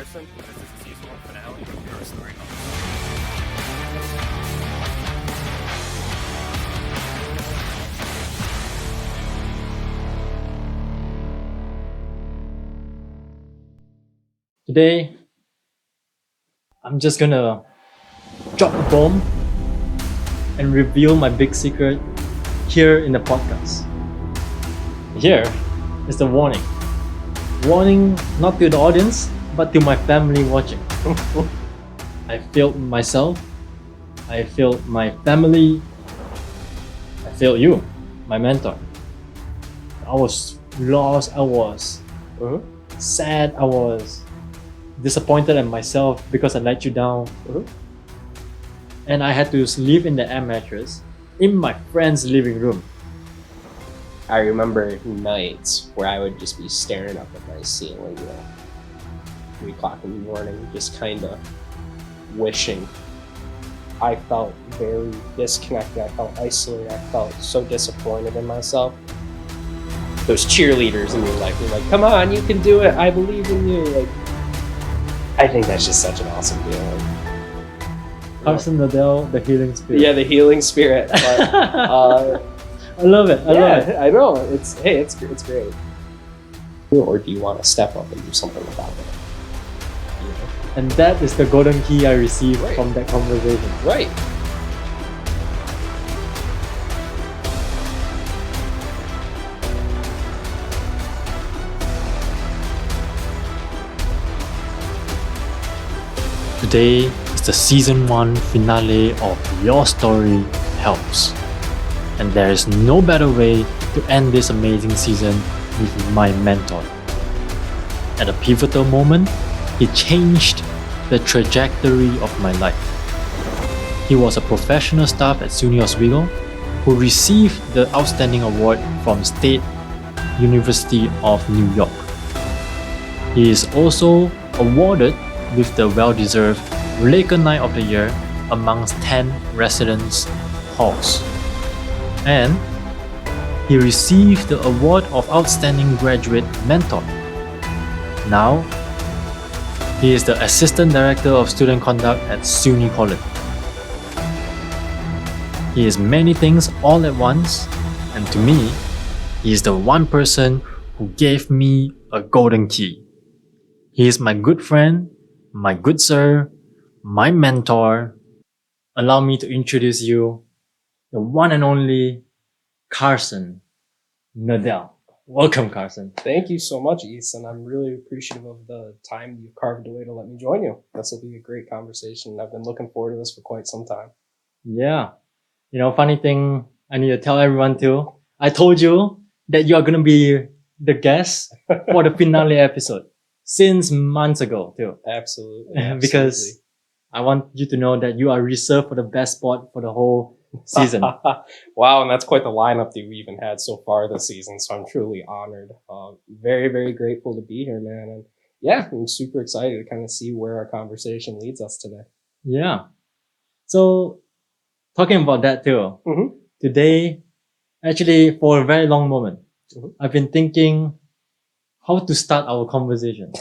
Carson. This is the season 1 finale of Your Story House. Today, I'm just gonna drop a bomb and reveal my big secret here in the podcast. Here is the warning. Warning not to the audience, but to my family watching. I failed myself. I failed my family. I failed you, my mentor. I was lost. I was sad. I was disappointed at myself because I let you down. And I had to sleep in the air mattress in my friend's living room. I remember nights where I would just be staring up at my ceiling, 3 o'clock in the morning, just kind of wishing. I felt very disconnected. I felt isolated. I felt so disappointed in myself. Those cheerleaders in your life were like, "Come on, you can do it. I believe in you." Like, I think that's just such an awesome feeling. Carson, Nedell, the healing spirit. Yeah, the healing spirit. But, I love it. I love it. I know. It's great. Or do you want to step up and do something about it? And that is the golden key I received Right. from that conversation. Right. Today is the season 1 finale of Your Story Helps. And there is no better way to end this amazing season with my mentor. At a pivotal moment, he changed the trajectory of my life. He was a professional staff at SUNY Oswego who received the Outstanding Award from State University of New York. He is also awarded with the well-deserved Laker Knight of the Year amongst 10 residence halls. And he received the award of Outstanding Graduate Mentor. Now, he is the Assistant Director of Student Conduct at SUNY College. He is many things all at once, and to me, he is the one person who gave me a golden key. He is my good friend, my good sir, my mentor. Allow me to introduce you, the one and only Carson Nedell. Welcome, Carson. Thank you so much, Ethan. I'm really appreciative of the time you've carved away to let me join you. This will be a great conversation. I've been looking forward to this for quite some time. Yeah. Funny thing I need to tell everyone too. I told you that you are going to be the guest for the finale episode since months ago too. Absolutely. Because I want you to know that you are reserved for the best spot for the whole season. Wow, and that's quite the lineup that we even had so far this season, so I'm truly honored. Very, very grateful to be here, man. And yeah, I'm super excited to kind of see where our conversation leads us today. Yeah. So, talking about that too, today, actually, for a very long moment, I've been thinking how to start our conversation.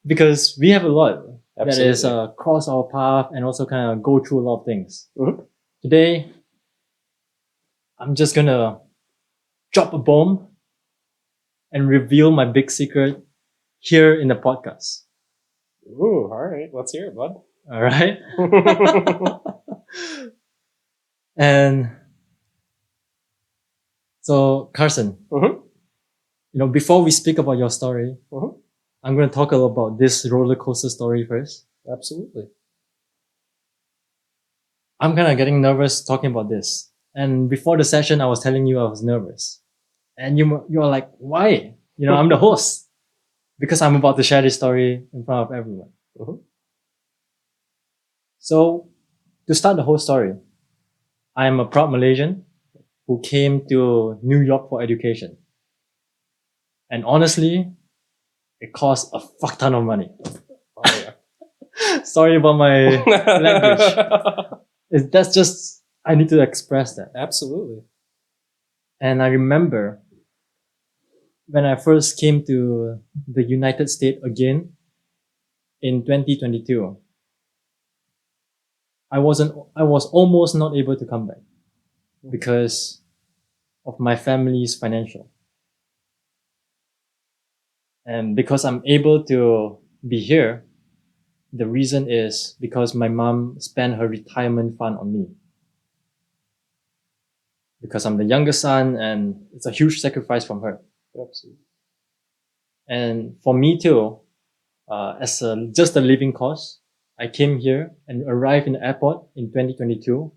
Because we have a lot that is cross our path and also kind of go through a lot of things. Today, I'm just gonna drop a bomb and reveal my big secret here in the podcast. Ooh, all right. Let's hear it, bud. All right. And so, Carson, before we speak about your story, I'm going to talk a little about this roller coaster story first. Absolutely. I'm kind of getting nervous talking about this. And before the session, I was telling you I was nervous. And you are like, why? I'm the host. Because I'm about to share this story in front of everyone. So, to start the whole story, I am a proud Malaysian who came to New York for education. And honestly, it cost a fuck ton of money. Oh, yeah. Sorry about my language. That's just, I need to express that. Absolutely. And I remember when I first came to the United States again, in 2022, I was almost not able to come back because of my family's financial. And because I'm able to be here, the reason is because my mom spent her retirement fund on me. Because I'm the youngest son and it's a huge sacrifice from her. Absolutely. And for me too, as just a living cost, I came here and arrived in the airport in 2022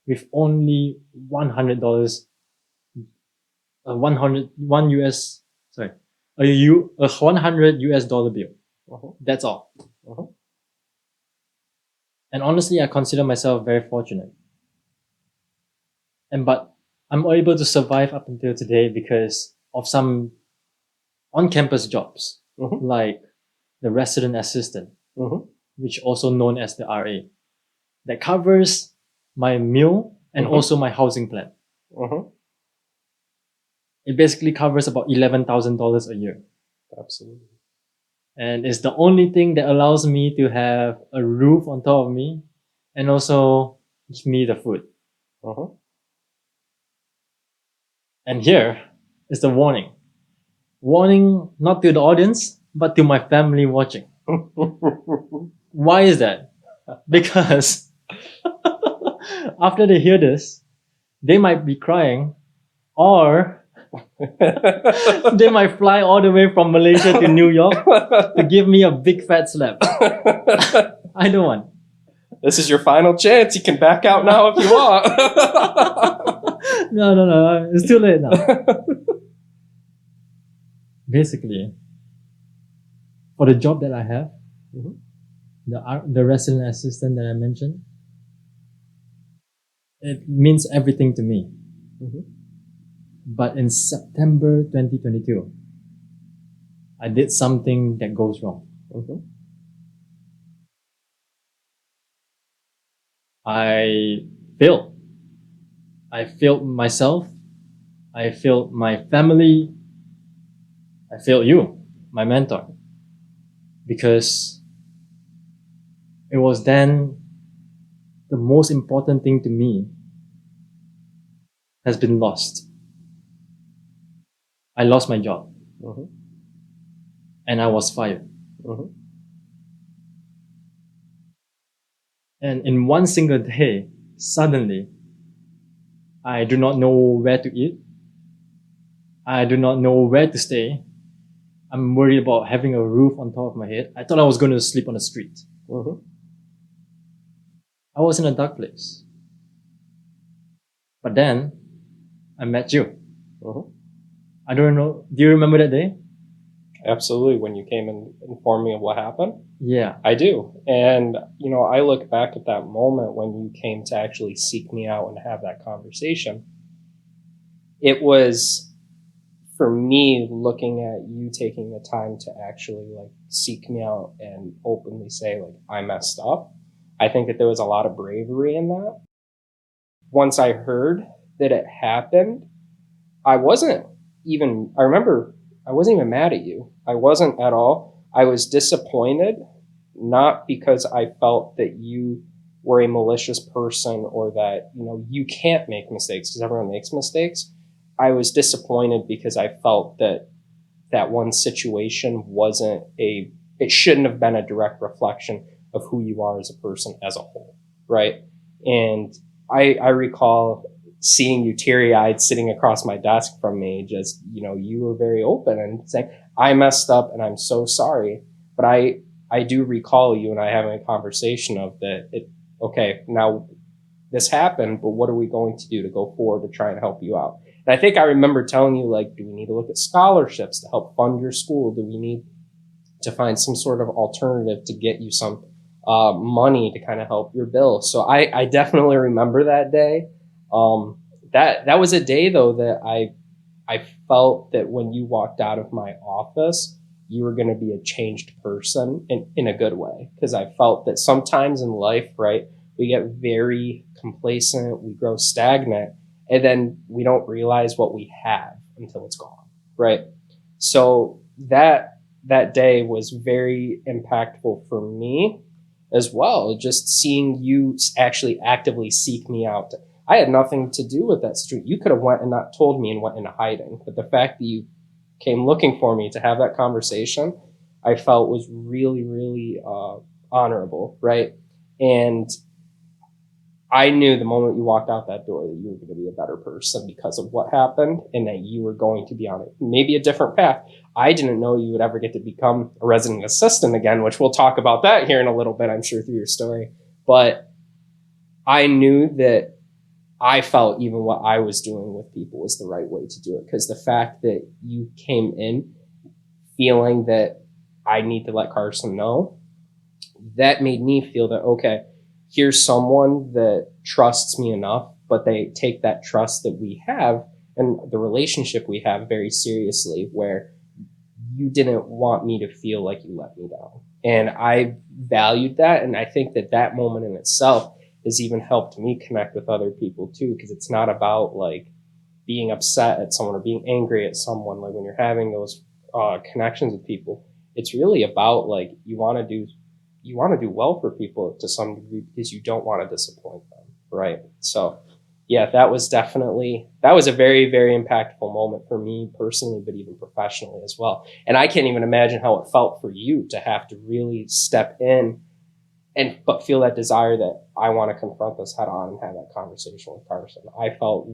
with only $100, 101 US, sorry, a 100 US dollar bill. That's all. And honestly, I consider myself very fortunate. But I'm able to survive up until today because of some on-campus jobs, like the resident assistant, which also known as the RA, that covers my meal and also my housing plan. It basically covers about $11,000 a year. Absolutely. And it's the only thing that allows me to have a roof on top of me and also give me the food. And here is the warning. Warning not to the audience, but to my family watching. Why is that? Because after they hear this, they might be crying or they might fly all the way from Malaysia to New York to give me a big fat slap. I don't want. This is your final chance. You can back out now if you want. No. It's too late now. Basically, for the job that I have, the resident assistant that I mentioned, it means everything to me. But in September 2022, I did something that goes wrong. I failed. I failed myself. I failed my family. I failed you, my mentor. Because it was then the most important thing to me has been lost. I lost my job. And I was fired. And in one single day, suddenly, I do not know where to eat. I do not know where to stay. I'm worried about having a roof on top of my head. I thought I was going to sleep on the street. I was in a dark place. But then, I met you. I don't know. Do you remember that day? Absolutely. When you came and informed me of what happened? Yeah. I do. And, I look back at that moment when you came to actually seek me out and have that conversation. It was, for me, looking at you taking the time to actually seek me out and openly say I messed up. I think that there was a lot of bravery in that. Once I heard that it happened, I remember I wasn't even mad at you. I wasn't at all. I was disappointed, not because I felt that you were a malicious person or that, you can't make mistakes because everyone makes mistakes. I was disappointed because I felt that one situation it shouldn't have been a direct reflection of who you are as a person as a whole, right? And I recall seeing you teary-eyed sitting across my desk from me, just, you were very open and saying, I messed up and I'm so sorry. But I do recall you and I having a conversation of okay, now this happened, but what are we going to do to go forward to try and help you out? And I think I remember telling you, do we need to look at scholarships to help fund your school? Do we need to find some sort of alternative to get you some money to kind of help your bill? So I definitely remember that day. That was a day though that I felt that when you walked out of my office, you were going to be a changed person in a good way. Because I felt that sometimes in life, right, we get very complacent, we grow stagnant, and then we don't realize what we have until it's gone, right? So that that day was very impactful for me as well. Just seeing you actually actively seek me out. I had nothing to do with that situation. You could have went and not told me and went into hiding, but the fact that you came looking for me to have that conversation, I felt was really, really honorable, right? And I knew the moment you walked out that door that you were going to be a better person because of what happened and that you were going to be on maybe a different path. I didn't know you would ever get to become a resident assistant again, which we'll talk about that here in a little bit, I'm sure, through your story. But I knew that I felt even what I was doing with people was the right way to do it, because the fact that you came in feeling that I need to let Carson know, that made me feel that, okay, here's someone that trusts me enough, but they take that trust that we have and the relationship we have very seriously, where you didn't want me to feel like you let me down. And I valued that. And I think that that moment in itself has even helped me connect with other people too, because it's not about like being upset at someone or being angry at someone. Like when you're having those connections with people, it's really about like you want to do well for people to some degree because you don't want to disappoint them, right? So yeah, that was a very, very impactful moment for me personally, but even professionally as well. And I can't even imagine how it felt for you to have to really step in but feel that desire that I want to confront this head on and have that conversation with Carson. I felt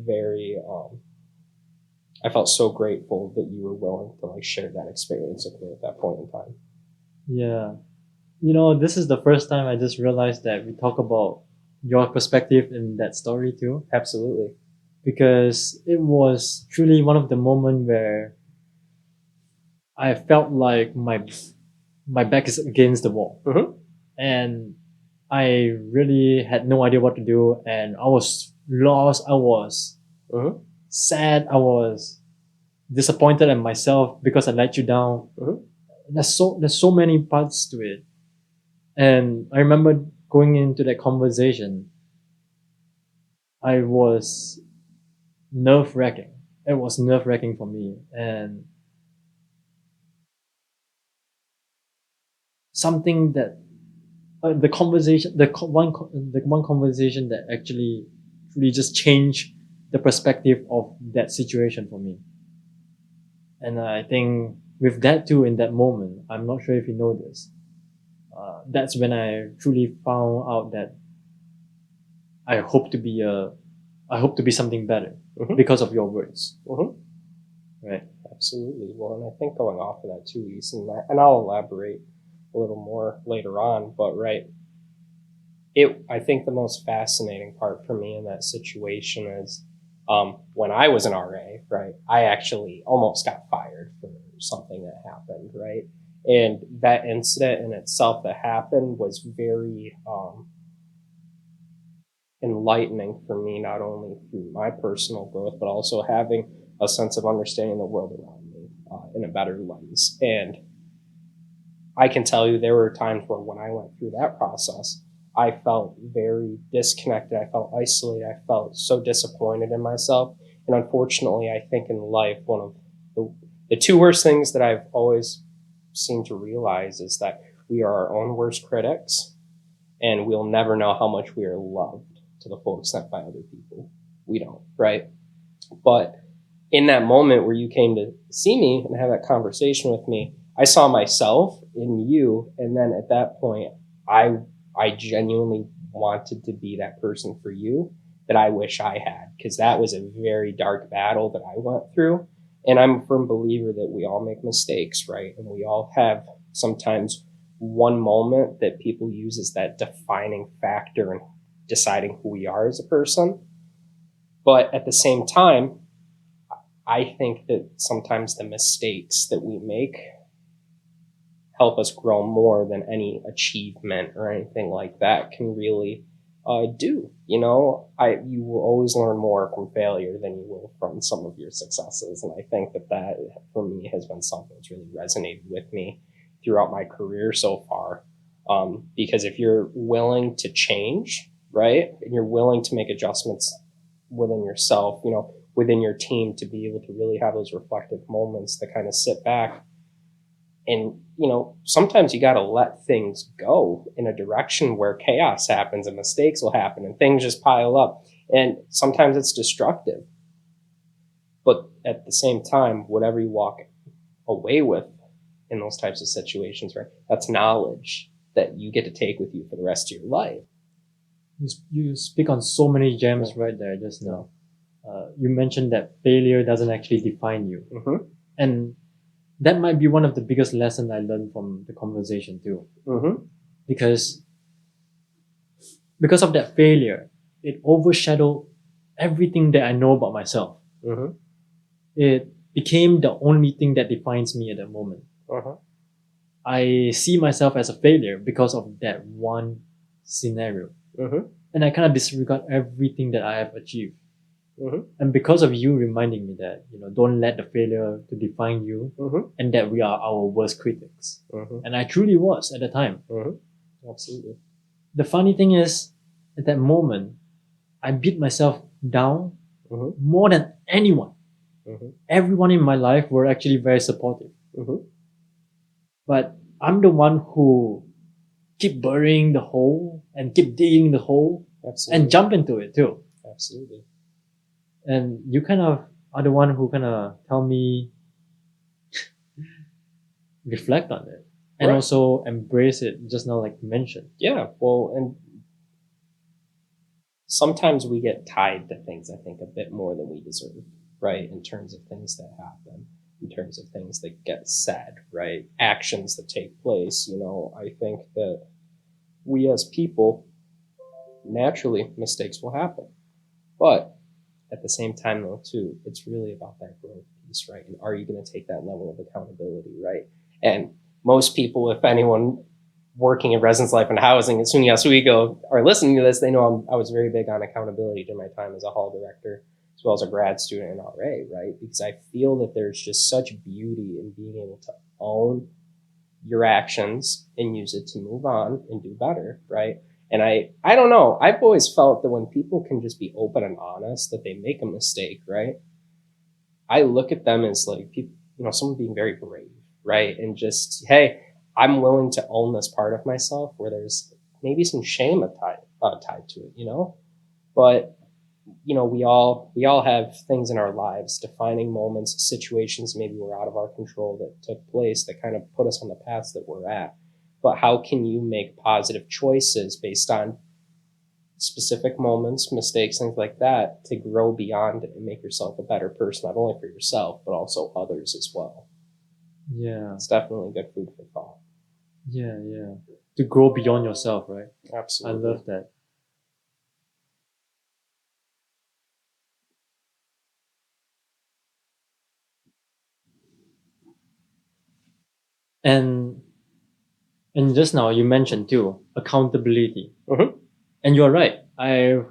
I felt so grateful that you were willing to like share that experience with me at that point in time. Yeah. This is the first time I just realized that we talk about your perspective in that story too. Absolutely. Because it was truly one of the moments where I felt like my back is against the wall. Mm-hmm. And I really had no idea what to do, and I was lost, I was sad, I was disappointed at myself because I let you down. There's so many parts to it. And I remember going into that conversation, I was nerve wracking. It was nerve wracking for me. And something that the conversation, the one conversation that actually really just changed the perspective of that situation for me. And I think with that too, in that moment, I'm not sure if you know this, that's when I truly found out that I hope to be something better because of your words. Right. Absolutely. Well, and I think going off of that too, Ethan, and I'll elaborate a little more later on, but right, I think the most fascinating part for me in that situation is when I was an RA, right, I actually almost got fired for something that happened, right? And that incident in itself that happened was very enlightening for me, not only through my personal growth, but also having a sense of understanding the world around me in a better lens. And I can tell you there were times where when I went through that process, I felt very disconnected. I felt isolated. I felt so disappointed in myself. And unfortunately, I think in life, one of the two worst things that I've always seemed to realize is that we are our own worst critics, and we'll never know how much we are loved to the full extent by other people. We don't, right? But in that moment where you came to see me and have that conversation with me, I saw myself in you. And then at that point, I genuinely wanted to be that person for you that I wish I had, because that was a very dark battle that I went through. And I'm a firm believer that we all make mistakes, right? And we all have sometimes one moment that people use as that defining factor in deciding who we are as a person. But at the same time, I think that sometimes the mistakes that we make help us grow more than any achievement or anything like that can really do. You will always learn more from failure than you will from some of your successes. And I think that for me has been something that's really resonated with me throughout my career so far. Because if you're willing to change, right, and you're willing to make adjustments within yourself, within your team, to be able to really have those reflective moments to kind of sit back And, sometimes you got to let things go in a direction where chaos happens and mistakes will happen and things just pile up. And sometimes it's destructive. But at the same time, whatever you walk away with in those types of situations, right, that's knowledge that you get to take with you for the rest of your life. You speak on so many gems right there just now. You mentioned that failure doesn't actually define you. Mm-hmm. And that might be one of the biggest lessons I learned from the conversation too. Mm-hmm. Because of that failure, it overshadowed everything that I know about myself. Mm-hmm. It became the only thing that defines me at that moment. Uh-huh. I see myself as a failure because of that one scenario. Mm-hmm. And I kind of disregard everything that I have achieved. Mm-hmm. And because of you reminding me that, don't let the failure to define you, Mm-hmm. and that we are our worst critics. Mm-hmm. And I truly was at the time. Mm-hmm. Absolutely. The funny thing is, at that moment, I beat myself down Mm-hmm. more than anyone. Mm-hmm. Everyone in my life were actually very supportive. Mm-hmm. But I'm the one who keep burying the hole and keep digging the hole Absolutely. and jump into it too. Absolutely. And you kind of are the one who kind of tell me reflect on it and Right. also embrace it, just now like you mentioned. Yeah. Well, and sometimes we get tied to things, I think, a bit more than we deserve, right? In terms of things that happen, in terms of things that get said, right? Actions that take place. I think that we as people, naturally, mistakes will happen. But at the same time, though, too, it's really about that growth piece, right? And are you going to take that level of accountability, right? And most people, if anyone working in residence life and housing, as soon as we go are listening to this, they know I was very big on accountability during my time as a hall director, as well as a grad student in RA, right? Because I feel that there's just such beauty in being able to own your actions and use it to move on and do better, right? And I don't know. I've always felt that when people can just be open and honest that they make a mistake, right? I look at them as like people, someone being very brave, right? And just, hey, I'm willing to own this part of myself where there's maybe some shame tied to it, but we all have things in our lives, defining moments, situations maybe were out of our control that took place that kind of put us on the paths that we're at. But how can you make positive choices based on specific moments, mistakes, things like that, to grow beyond it and make yourself a better person, not only for yourself, but also others as well? Yeah. It's definitely good food for thought. Yeah. To grow beyond yourself, right? Absolutely. I love that. And just now you mentioned too, accountability. Mm-hmm. And you're right. I've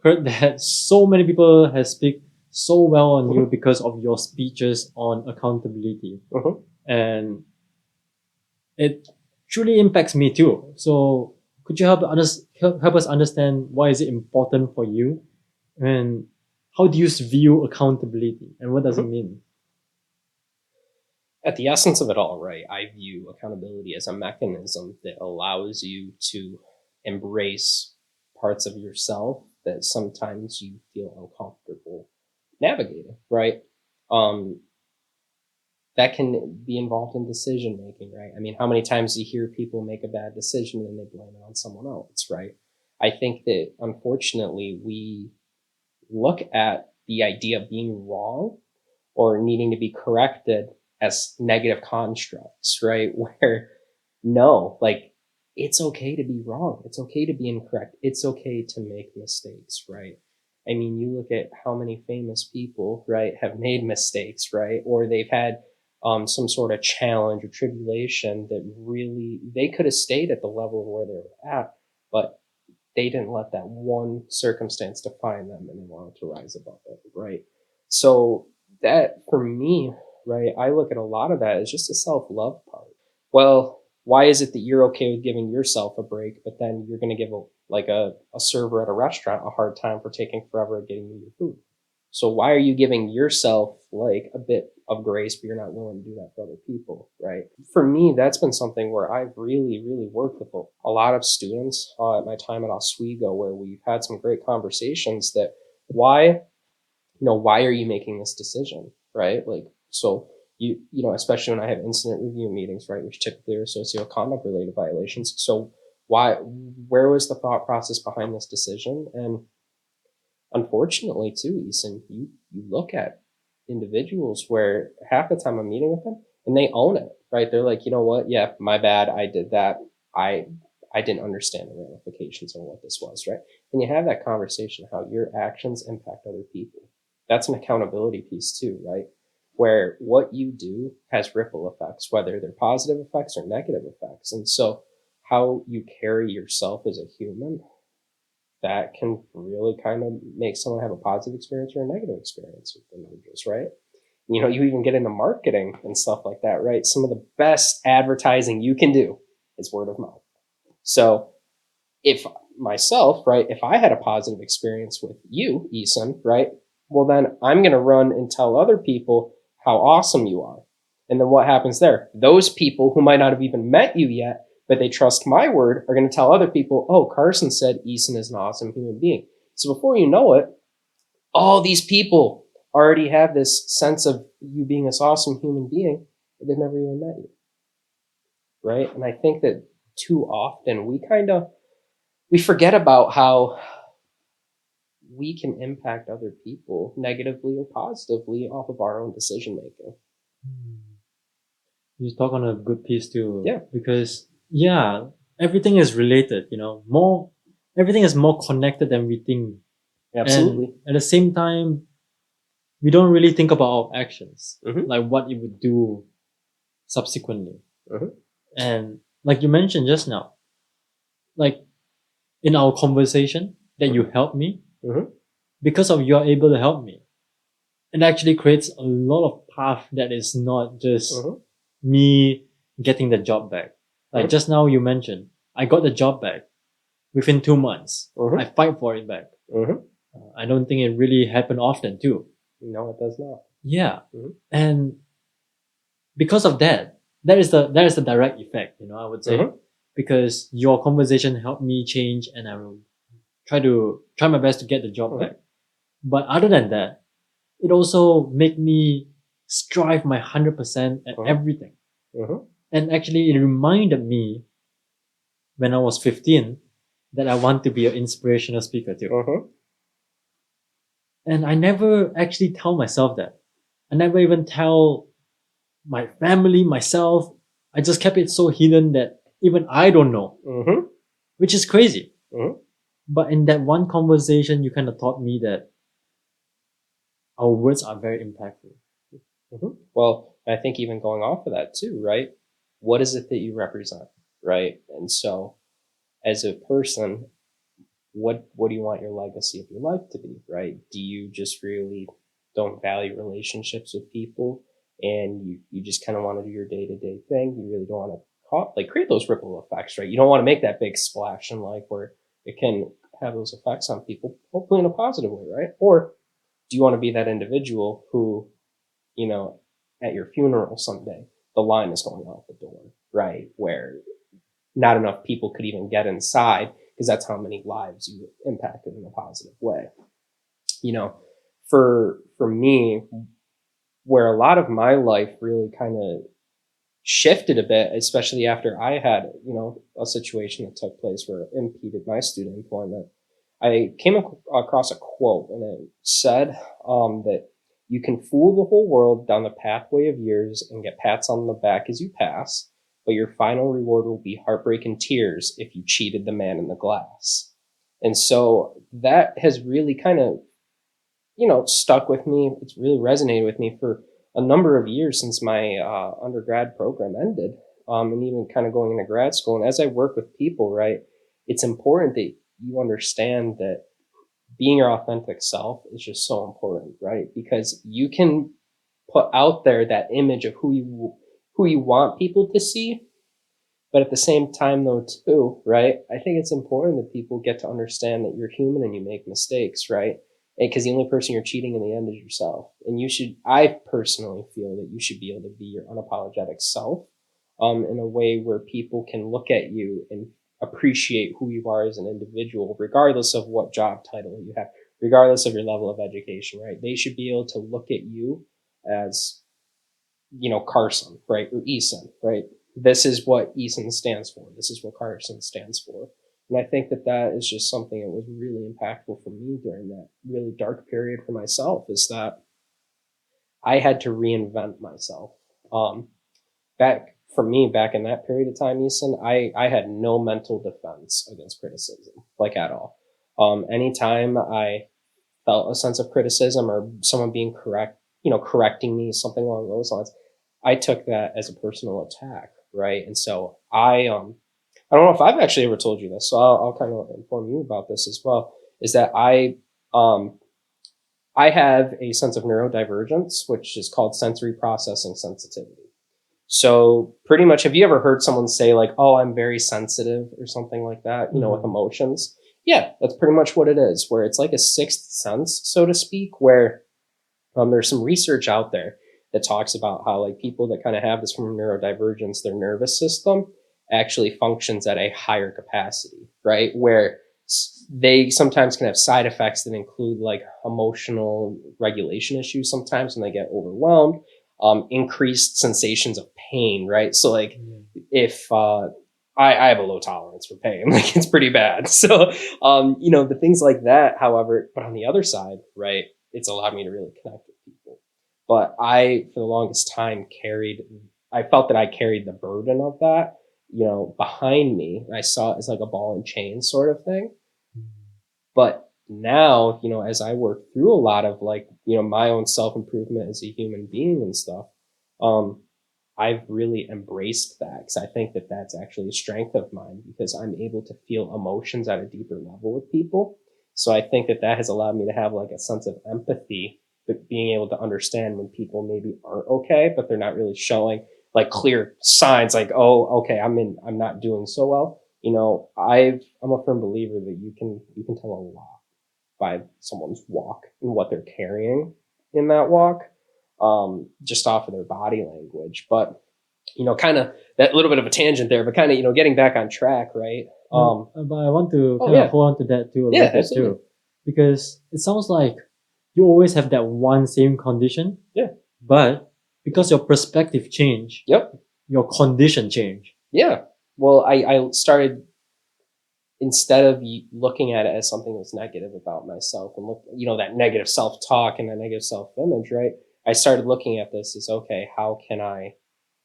heard that so many people have speak so well on you because of your speeches on accountability. Mm-hmm. And it truly impacts me too. So could you help us understand why is it important for you, and how do you view accountability, and what does it mean? At the essence of it all, right, I view accountability as a mechanism that allows you to embrace parts of yourself that sometimes you feel uncomfortable navigating, right? That can be involved in decision making, right? I mean, how many times do you hear people make a bad decision and they blame it on someone else, right? I think that unfortunately we look at the idea of being wrong or needing to be corrected as negative constructs, right? Where no, like it's okay to be wrong. It's okay to be incorrect. It's okay to make mistakes, right? I mean, you look at how many famous people, right, have made mistakes, right? Or they've had some sort of challenge or tribulation that really, they could have stayed at the level of where they were at, but they didn't let that one circumstance define them and they wanted to rise above it, right? So that for me, right, I look at a lot of that as just a self-love part. Well, why is it that you're okay with giving yourself a break, but then you're going to give a server at a restaurant a hard time for taking forever getting you your food? So why are you giving yourself like a bit of grace, but you're not willing to do that for other people, right? For me, that's been something where I've really, really worked with a lot of students at my time at Oswego, where we've had some great conversations that why are you making this decision, right? Like, so especially when I have incident review meetings, right, which typically are socio-conduct related violations. So where was the thought process behind this decision? And unfortunately too, Eason, you look at individuals where half the time I'm meeting with them and they own it, right? They're like, you know what? Yeah, my bad. I did that. I didn't understand the ramifications of what this was, right? And you have that conversation, how your actions impact other people. That's an accountability piece too, right? Where what you do has ripple effects, whether they're positive effects or negative effects. And so how you carry yourself as a human, that can really kind of make someone have a positive experience or a negative experience with individuals, right? You even get into marketing and stuff like that, right? Some of the best advertising you can do is word of mouth. So if if I had a positive experience with you, Eason, right? Well, then I'm going to run and tell other people how awesome you are. And then what happens there? Those people who might not have even met you yet, but they trust my word, are going to tell other people, oh, Carson said Eason is an awesome human being. So before you know it, all these people already have this sense of you being this awesome human being, but they've never even met you. Right? And I think that too often we forget about how we can impact other people negatively or positively off of our own decision making. You talk on a good piece too. Yeah. Because everything is related, everything is more connected than we think. Absolutely. And at the same time, we don't really think about our actions, Mhm. like what it would do subsequently. Mhm. And like you mentioned just now, like in our conversation that you helped me, Mhm. because of you're able to help me, it actually creates a lot of path that is not just Mhm. me getting the job back. Like Mhm. just now you mentioned, I got the job back within 2 months. Mhm. I fight for it back. Mhm. I don't think it really happened often too. No, it does not. Yeah. Mhm. And because of that, that is the direct effect, I would say. Mhm. Because your conversation helped me change and I will try my best to get the job Mhm. back. But other than that, it also made me strive my 100% at Mhm. everything. Mhm. And actually it reminded me when I was 15 that I want to be an inspirational speaker too. Mhm. And I never actually tell myself that. I never even tell my family, myself. I just kept it so hidden that even I don't know, Mhm. which is crazy. Mhm. But in that one conversation, you kind of taught me that our words are very impactful. Mhm. Well, I think even going off of that too, right? What is it that you represent, right? And so, as a person, what do you want your legacy of your life to be, right? Do you just really don't value relationships with people, and you just kind of want to do your day-to-day thing? You really don't want to create those ripple effects, right? You don't want to make that big splash in life where it can have those effects on people, hopefully in a positive way, right? Or do you want to be that individual who, you know, at your funeral someday, the line is going out the door, right? Where not enough people could even get inside because that's how many lives you impacted in a positive way. You know, for me, where a lot of my life really kind of shifted a bit, especially after I had, a situation that took place where it impeded my student employment. I came across a quote, and it said that you can fool the whole world down the pathway of years and get pats on the back as you pass, but your final reward will be heartbreak and tears if you cheated the man in the glass. And so that has really kind of, stuck with me. It's really resonated with me for a number of years since my undergrad program ended, and even kind of going into grad school. And as I work with people, right, it's important that you understand that being your authentic self is just so important, right? Because you can put out there that image of who you want people to see, but at the same time, though, too, right? I think it's important that people get to understand that you're human and you make mistakes, right? because the only person you're cheating in the end is yourself. And I personally feel that you should be able to be your unapologetic self, in a way where people can look at you and appreciate who you are as an individual, regardless of what job title you have, regardless of your level of education, right? They should be able to look at you as, Carson, right? Or Eason, right? This is what Eason stands for. This is what Carson stands for. And I think that is just something that was really impactful for me during that really dark period for myself, is that I had to reinvent myself. Back in that period of time, Eason, I had no mental defense against criticism, like at all. Anytime I felt a sense of criticism or someone being correcting me, something along those lines, I took that as a personal attack, right? And so I don't know if I've actually ever told you this, so I'll kind of inform you about this as well, is that I have a sense of neurodivergence, which is called sensory processing sensitivity. So pretty much, have you ever heard someone say like, oh, I'm very sensitive or something like that, with emotions? Yeah, that's pretty much what it is, where it's like a sixth sense, so to speak, where there's some research out there that talks about how like people that kind of have this from neurodivergence, their nervous system actually functions at a higher capacity, right? Where they sometimes can have side effects that include like emotional regulation issues sometimes when they get overwhelmed, increased sensations of pain, right? So like if I have a low tolerance for pain, like it's pretty bad. So the things like that, however, but on the other side, right, it's allowed me to really connect with people. But for the longest time I felt that I carried the burden of that, behind me. I saw it as like a ball and chain sort of thing. But now, as I work through a lot of like, my own self-improvement as a human being and stuff, I've really embraced that, because I think that that's actually a strength of mine, because I'm able to feel emotions at a deeper level with people. So I think that has allowed me to have like a sense of empathy, but being able to understand when people maybe aren't okay, but they're not really showing like clear signs like, oh, okay, I'm not doing so well. I'm a firm believer that you can tell a lot by someone's walk and what they're carrying in that walk, just off of their body language. But kind of that little bit of a tangent there, but kind of getting back on track, right? But I want to kind of hold on to that too a little bit too, because it sounds like you always have that one same condition. Yeah. But because your perspective changed, your condition changed. Yeah. Well, I started, instead of looking at it as something that's negative about myself and that negative self-talk and that negative self-image, right? I started looking at this as, okay, how can I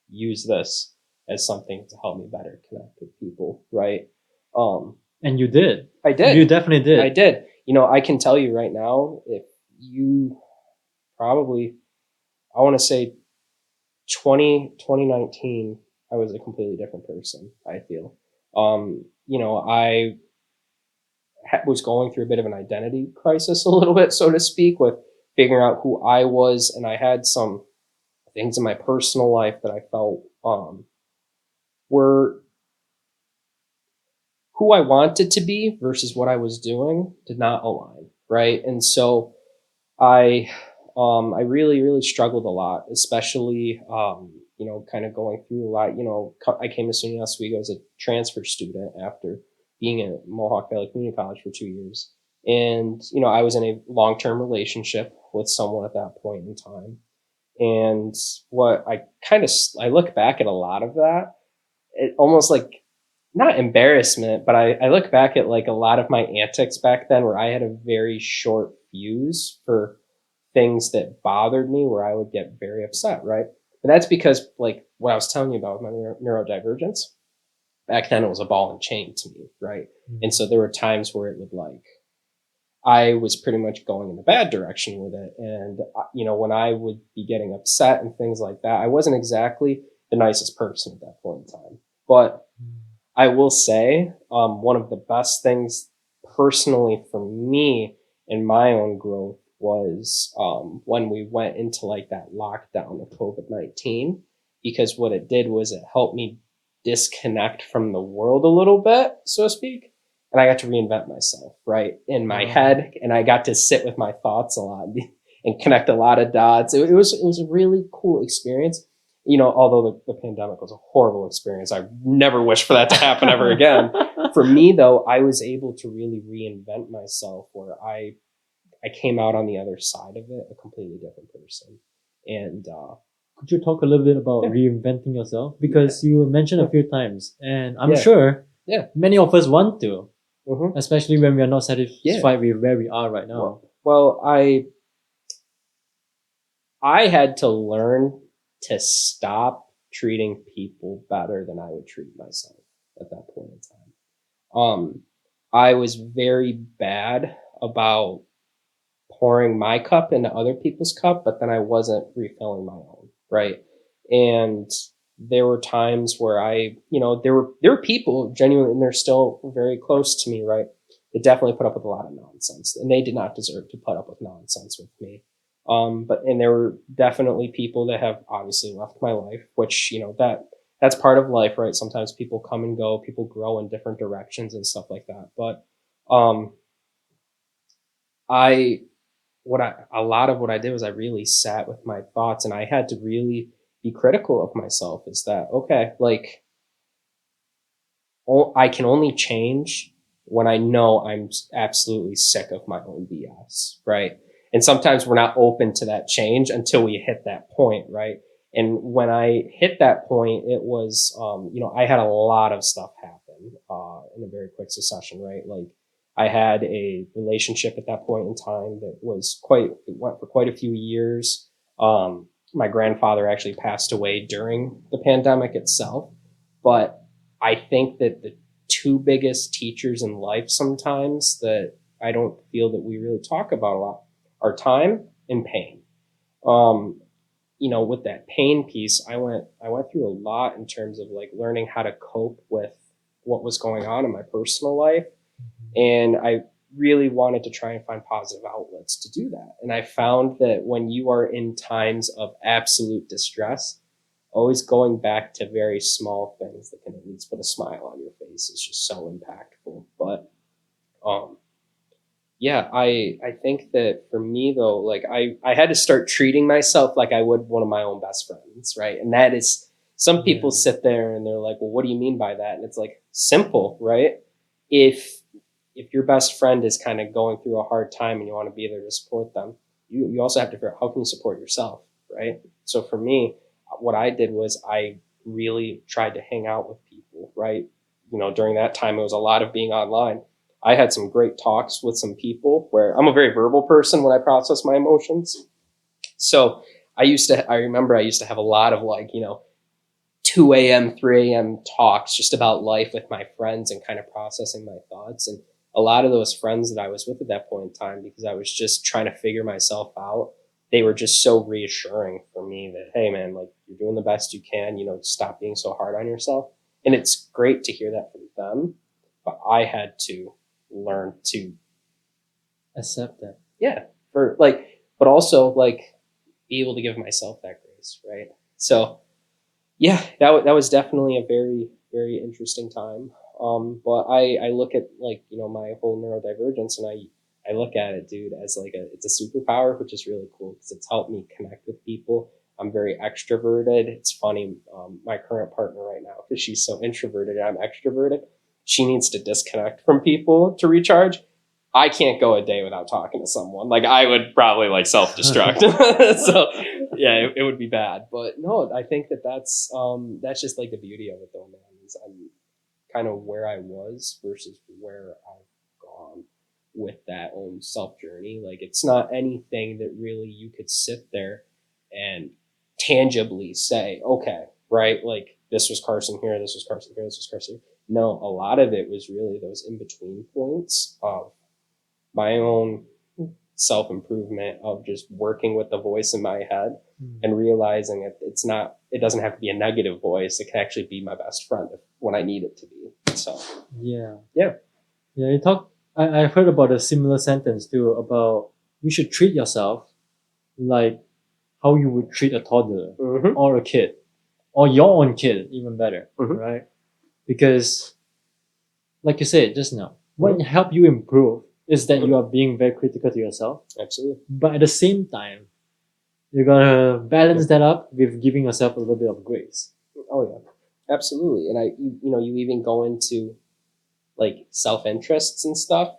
use this as something to help me better connect with people, right? And you did. I did. You definitely did. I did. I can tell you right now, if you probably, I want to say 2019, I was a completely different person, I feel. I was going through a bit of an identity crisis a little bit, so to speak, with figuring out who I was. And I had some things in my personal life that I felt were who I wanted to be versus what I was doing did not align, right? And so I really, really struggled a lot, especially, kind of going through a lot. I came to SUNY Oswego as a transfer student after being at Mohawk Valley Community College for 2 years. And, I was in a long-term relationship with someone at that point in time. And what I look back at a lot of that, it almost like, not embarrassment, but I look back at like a lot of my antics back then, where I had a very short fuse for things that bothered me, where I would get very upset, right? But that's because, like what I was telling you about with my neurodivergence, back then it was a ball and chain to me, right? Mm-hmm. And so there were times where it would I was pretty much going in the bad direction with it. And, when I would be getting upset and things like that, I wasn't exactly the nicest person at that point in time. But I will say, one of the best things personally for me in my own growth was when we went into like that lockdown of COVID-19, because what it did was it helped me disconnect from the world a little bit, so to speak. and I got to reinvent myself, right, in my head, and I got to sit with my thoughts a lot and connect a lot of dots. It was a really cool experience. Although the pandemic was a horrible experience, I never wish for that to happen ever again. For me, though, I was able to really reinvent myself, where I came out on the other side of it a completely different person. And Could you talk a little bit about reinventing yourself? Because you mentioned a few times, and I'm sure many of us want to, especially when we are not satisfied with where we are right now. Well, I had to learn to stop treating people better than I would treat myself at that point in time. I was very bad about pouring my cup into other people's cup, but then I wasn't refilling my own, right? And there were times where there were people genuinely, and they're still very close to me, right? That definitely put up with a lot of nonsense, and they did not deserve to put up with nonsense with me. And there were definitely people that have obviously left my life, which, that's part of life, right? Sometimes people come and go, people grow in different directions and stuff like that. But, a lot of what I did was I really sat with my thoughts, and I had to really be critical of myself. Is that, okay, like, I can only change when I know I'm absolutely sick of my own BS, right? And sometimes we're not open to that change until we hit that point, right? And when I hit that point, it was, I had a lot of stuff happen in a very quick succession, right? Like, I had a relationship at that point in time that went for quite a few years. My grandfather actually passed away during the pandemic itself. But I think that the two biggest teachers in life sometimes that I don't feel that we really talk about a lot are time and pain. With that pain piece, I went through a lot in terms of like learning how to cope with what was going on in my personal life. And I really wanted to try and find positive outlets to do that. And I found that when you are in times of absolute distress, always going back to very small things that can at least put a smile on your face is just so impactful. But I think that for me though, like I had to start treating myself like I would one of my own best friends, right? And that is, some people sit there and they're like, well, what do you mean by that? And it's like, simple, right? If your best friend is kind of going through a hard time and you want to be there to support them, you also have to figure out how can you support yourself, right? So for me, what I did was I really tried to hang out with people, right? During that time, it was a lot of being online. I had some great talks with some people where I'm a very verbal person when I process my emotions. So I remember I used to have a lot of 2 a.m., 3 a.m. talks just about life with my friends and kind of processing my thoughts. And a lot of those friends that I was with at that point in time, because I was just trying to figure myself out, they were just so reassuring for me that, hey man, like, you're doing the best you can, stop being so hard on yourself. And it's great to hear that from them, but I had to learn to accept that. Yeah. But also be able to give myself that grace. Right. So yeah, that was definitely a very, very interesting time. But I look at my whole neurodivergence, and I look at it, dude, as it's a superpower, which is really cool because it's helped me connect with people. I'm very extroverted. It's funny. My current partner right now, because she's so introverted and I'm extroverted, she needs to disconnect from people to recharge. I can't go a day without talking to someone. Like, I would probably self-destruct. So yeah, it would be bad. But no, I think that's just the beauty of it though, man, is I'm kind of where I was versus where I've gone with that own self journey. It's not anything that really you could sit there and tangibly say, okay, right? This was Carson here, this was Carson here, this was Carson here. No, a lot of it was really those in-between points of my own self-improvement, of just working with the voice in my head and realizing it doesn't have to be a negative voice. It can actually be my best friend when I need it to be. So yeah. I I've heard about a similar sentence too, about you should treat yourself like how you would treat a toddler or a kid or your own kid, even better, right? Because like you said just now, what helped you improve is that you are being very critical to yourself, Absolutely. but at the same time, you gotta balance that up with giving yourself a little bit of grace. Oh yeah, absolutely. And you even go into like self interests and stuff.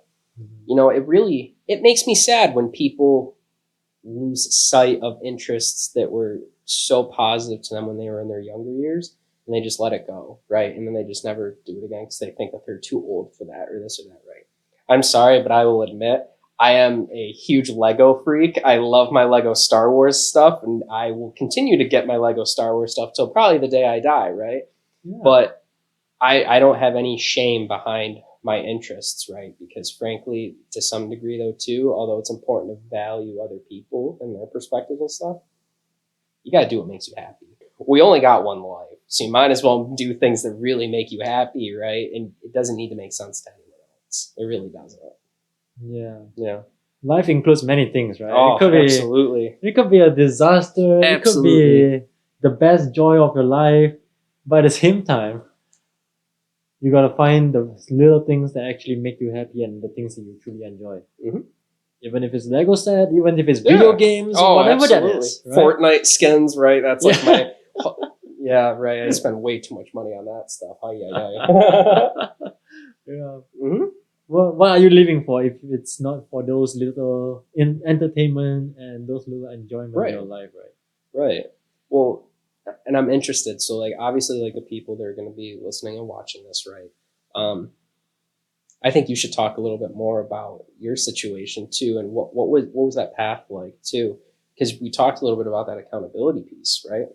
It makes me sad when people lose sight of interests that were so positive to them when they were in their younger years, and they just let it go, right? And then they just never do it again because they think that they're too old for that or this or that, right? I'm sorry, but I will admit I am a huge Lego freak. I love my Lego Star Wars stuff, and I will continue to get my Lego Star Wars stuff till probably the day I die, right? Yeah. But I don't have any shame behind my interests, right? Because frankly, to some degree though too, although it's important to value other people and their perspectives and stuff, you gotta do what makes you happy. We only got one life, so you might as well do things that really make you happy, right? And it doesn't need to make sense to anyone else. It really doesn't. Yeah. Yeah. Life includes many things, right? Oh, it could absolutely. be, it could be a disaster. It could be the best joy of your life, but at the same time, you gotta find the little things that actually make you happy and the things that you truly enjoy. Mhm. Even if it's Lego set, even if it's video games, whatever that is. Right? Fortnite skins, right? That's like Yeah. my. Yeah, right. I spend way too much money on that stuff. Yeah. Yeah. Mm-hmm. What are you living for if it's not for those little entertainment and those little enjoyment Right. in your life, right? Right. Well, and I'm interested. So, like, obviously, like the people that are going to be listening and watching this, right? I think you should talk a little bit more about your situation too, and what was that path like too? Because we talked a little bit about that accountability piece, right?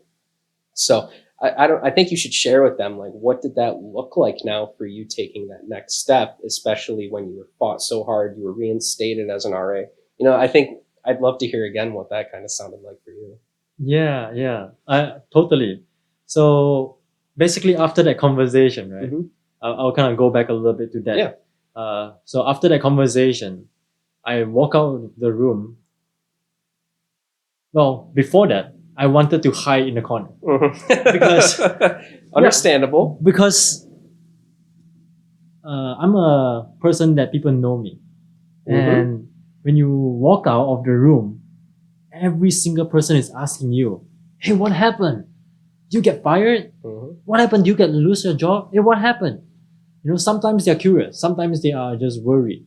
So I think you should share with them like what did that look like now for you taking that next step, especially when you were fought so hard, you were reinstated as an RA. I think I'd love to hear again what that kind of sounded like for you. Yeah. I totally. So basically, after that conversation, right? Mhm. I'll kind of go back a little bit to that. Yeah. So after that conversation, I walk out of the room. Well, before that, I wanted to hide in the corner Because- understandable. because I'm a person that people know me, and when you walk out of the room, every single person is asking you, "Hey, what happened? You get fired? Mhm. What happened? You get lose your job? Hey, what happened?" Sometimes they're curious, sometimes they are just worried.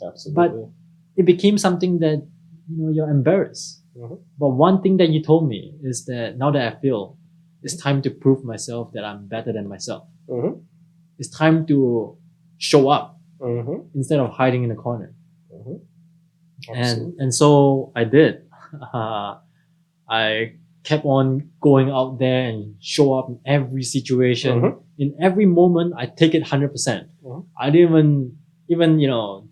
Absolutely. It became something that you're embarrassed. Mhm. But one thing that you told me is that now that I feel it's time to prove myself that I'm better than myself. Mhm. It's time to show up Mhm. instead of hiding in the corner. Mhm. And Absolutely. and so I did. I kept on going out there and show up in every situation. Mhm. In every moment, I take it 100%. Mhm. I didn't even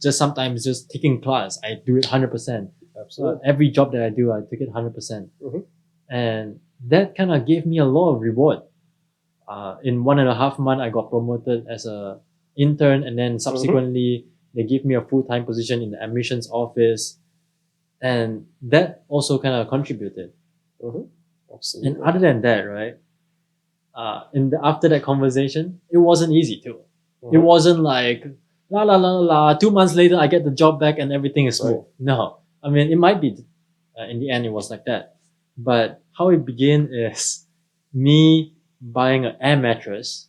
just sometimes just taking class, I do it 100%. Absolutely. Every job that I do, I take it 100%. Mhm. And that kind of gave me a lot of reward. In 1.5 months, I got promoted as a intern, and then subsequently they give me a full-time position in the admissions office, and that also kind of contributed. Mhm. Absolutely. And other than that, right, after that conversation, it wasn't easy too. It Mhm. wasn't like la la la la. 2 months later, I get the job back and everything is smooth. Right. No, I mean it might be. In the end, it was like that. But how it began is me buying an air mattress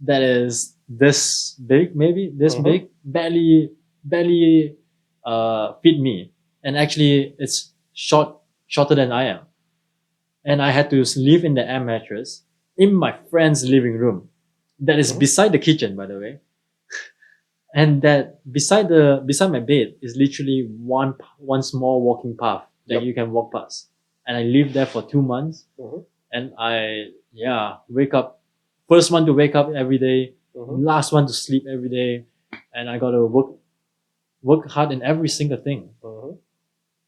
that is this big, maybe this Mhm. big, barely fit me, and actually it's shorter than I am, and I had to live in the air mattress in my friend's living room, that is Mhm. beside the kitchen, by the way, and that beside my bed is literally one small walking path that Yep. you can walk past, and I lived there for 2 months, Mhm. and I wake up, first one to wake up every day, Mhm. last one to sleep every day, and I gotta work hard in every single thing. Mhm.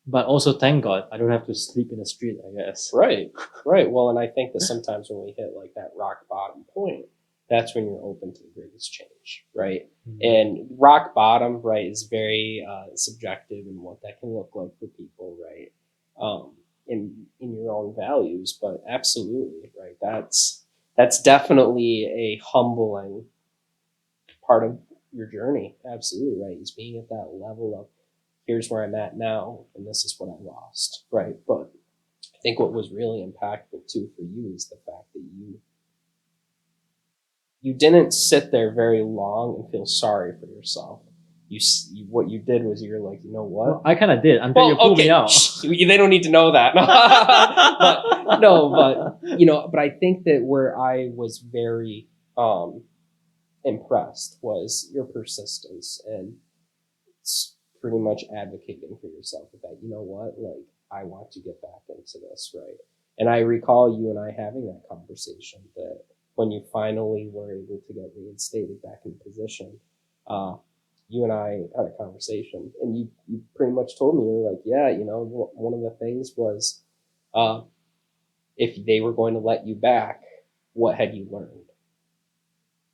But also thank God I don't have to sleep in the street, I guess. Right. Well, and I think that sometimes when we hit like that rock bottom point, that's when you're open to the greatest change, right? And rock bottom, right, is very subjective in what that can look like for people, right? In your own values, but absolutely, right. That's definitely a humbling part of your journey. Absolutely right. Is being at that level of here's where I'm at now, and this is what I lost, right? But I think what was really impactful too for you is the fact that you didn't sit there very long and feel sorry for yourself. What you did was you're like, you know what? Well, I kind of did until you pulled me out. They don't need to know that. But I think that where I was very impressed was your persistence and pretty much advocating for yourself that, you know what, like, I want to get back into this, right? And I recall you and I having that conversation that when you finally were able to get reinstated back in position, you and I had a conversation, and you pretty much told me, you were like, yeah, one of the things was, if they were going to let you back, what had you learned?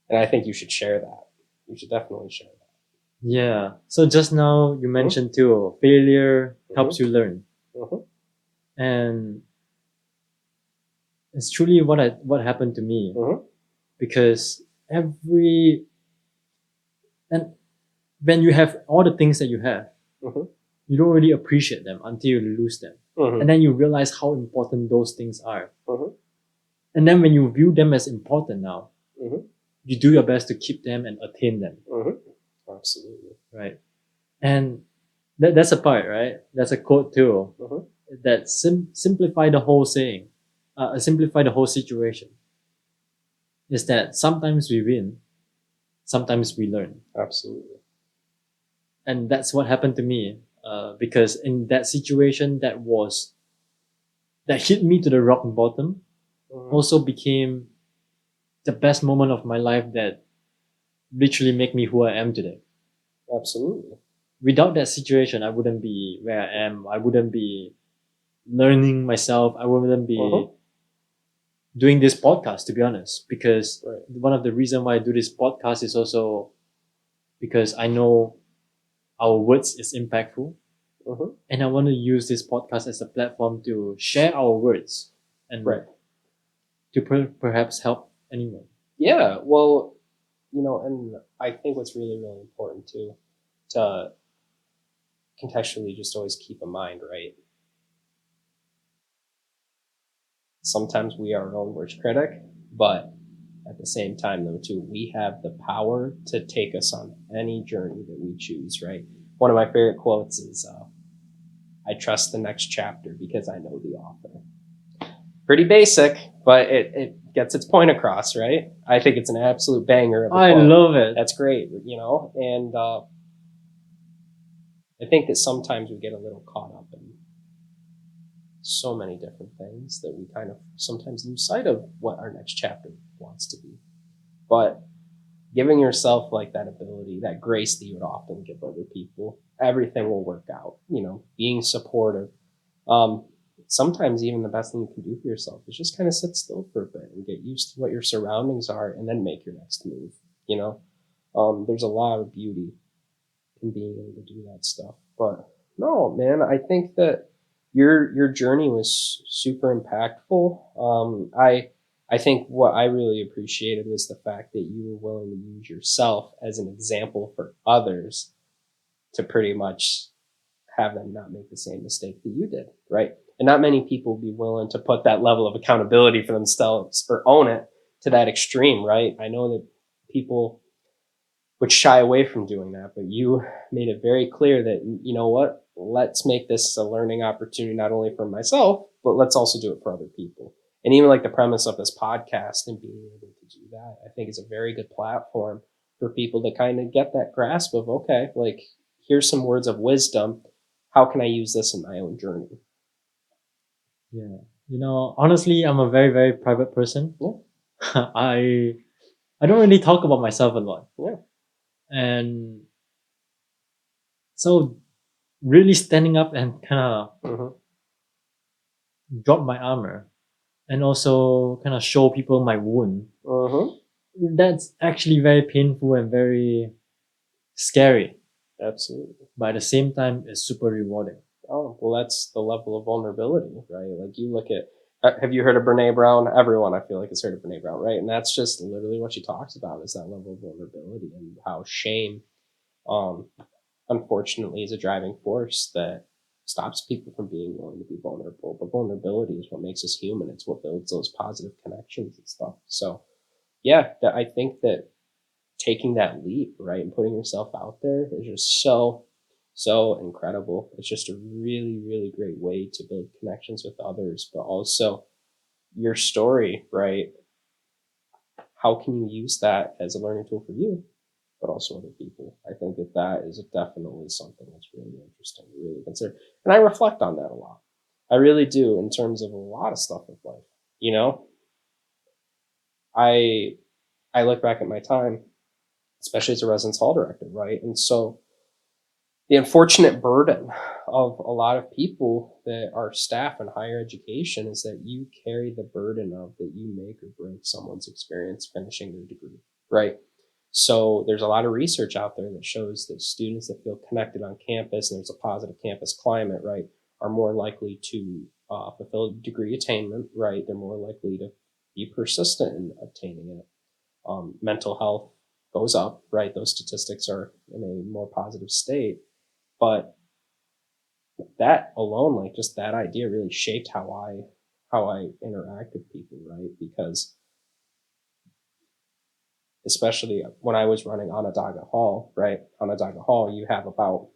And I think you should share that. You should definitely share that. Yeah. So just now you mentioned too, failure helps you learn. And it's truly what happened to me. Because when you have all the things that you have, you don't really appreciate them until you lose them. And then you realize how important those things are. And then when you view them as important now, you do your best to keep them and attain them. Absolutely. Right. And that's a part, right? That's a quote too. That simplify the whole saying, simplify the whole situation. Is that sometimes we win, sometimes we learn. Absolutely. And that's what happened to me. Because in that situation that hit me to the rock bottom, also became the best moment of my life that literally make me who I am today. Absolutely. Without that situation, I wouldn't be where I am. I wouldn't be learning myself. I wouldn't be doing this podcast, to be honest. Because one of the reasons why I do this podcast is also because I know our words is impactful. And I want to use this podcast as a platform to share our words and to perhaps help anyone. Yeah, well, and I think what's really, really important too, to contextually just always keep in mind, right? Sometimes we are our own worst critic, but at the same time, though, too, we have the power to take us on any journey that we choose, right? One of my favorite quotes is, I trust the next chapter because I know the author. Pretty basic, but it gets its point across, right? I think it's an absolute banger of a I quote. love it. That's great, and I think that sometimes we get a little caught up in so many different things that we kind of sometimes lose sight of what our next chapter wants to be. But giving yourself like that ability, that grace that you would often give other people, everything will work out. Being supportive. Sometimes even the best thing you can do for yourself is just kind of sit still for a bit and get used to what your surroundings are and then make your next move. There's a lot of beauty in being able to do that stuff. But no, man, I think that your journey was super impactful. I think what I really appreciated was the fact that you were willing to use yourself as an example for others to pretty much have them not make the same mistake that you did, right? And not many people would be willing to put that level of accountability for themselves or own it to that extreme, right? I know that people would shy away from doing that, but you made it very clear that, you know what, let's make this a learning opportunity, not only for myself, but let's also do it for other people. And even like the premise of this podcast and being able to do that, I think is a very good platform for people to kind of get that grasp of, okay, like, here's some words of wisdom. How can I use this in my own journey? Yeah. Honestly, I'm a very, very private person. Yeah. I don't really talk about myself a lot. Yeah. And so really standing up and kind of drop my armor and also kind of show people my wound. That's actually very painful and very scary. Absolutely. But at the same time, it's super rewarding. Oh, well, that's the level of vulnerability, right? Like, you look at Have you heard of Brene Brown? Everyone, I feel like, has heard of Brene Brown, right? And that's just literally what she talks about, is that level of vulnerability, and how shame, um, unfortunately, is a driving force that stops people from being willing to be vulnerable. But vulnerability is what makes us human. It's what builds those positive connections and stuff. So yeah, I think that taking that leap, right, and putting yourself out there is just so incredible. It's just a really, really great way to build connections with others, but also your story, right? How can you use that as a learning tool for you, but also other people? I think that that is definitely something that's really interesting to really consider. And I reflect on that a lot. I really do, in terms of a lot of stuff with life. You know, I I look back at my time, especially as a residence hall director, right? And so the unfortunate burden of a lot of people that are staff in higher education is that you carry the burden of that you make or break someone's experience finishing their degree, right? So there's a lot of research out there that shows that students that feel connected on campus and there's a positive campus climate, right, are more likely to fulfill degree attainment, right? They're more likely to be persistent in obtaining it. Mental health goes up, right? Those statistics are in a more positive state. But that alone, like just that idea, really shaped how I interact with people, right? Because especially when I was running Onondaga Hall, right? Onondaga Hall, you have about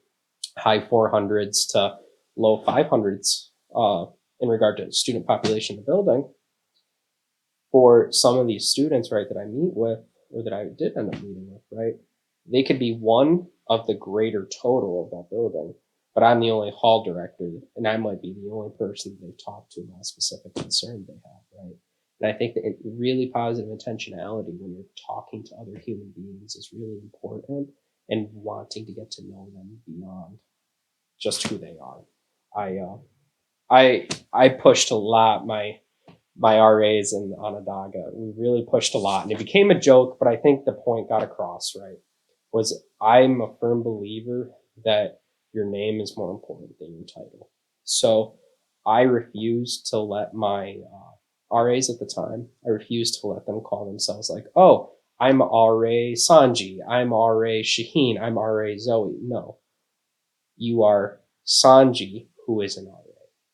high 400s to low 500s in regard to student population in the building. For some of these students, right, that I meet with, or that I did end up meeting with, right, they could be one of the greater total of that building, but I'm the only hall director, and I might be the only person they talk to about a specific concern they have, right? And I think that really positive intentionality when you're talking to other human beings is really important, and wanting to get to know them beyond just who they are. I pushed a lot my RAs in Onondaga. We really pushed a lot, and it became a joke, but I think the point got across, right? Was I'm a firm believer that your name is more important than your title. So I refused to let my RAs at the time, I refused to let them call themselves like, oh, I'm RA Sanji, I'm RA Shaheen, I'm RA Zoe. No, you are Sanji, who is an RA.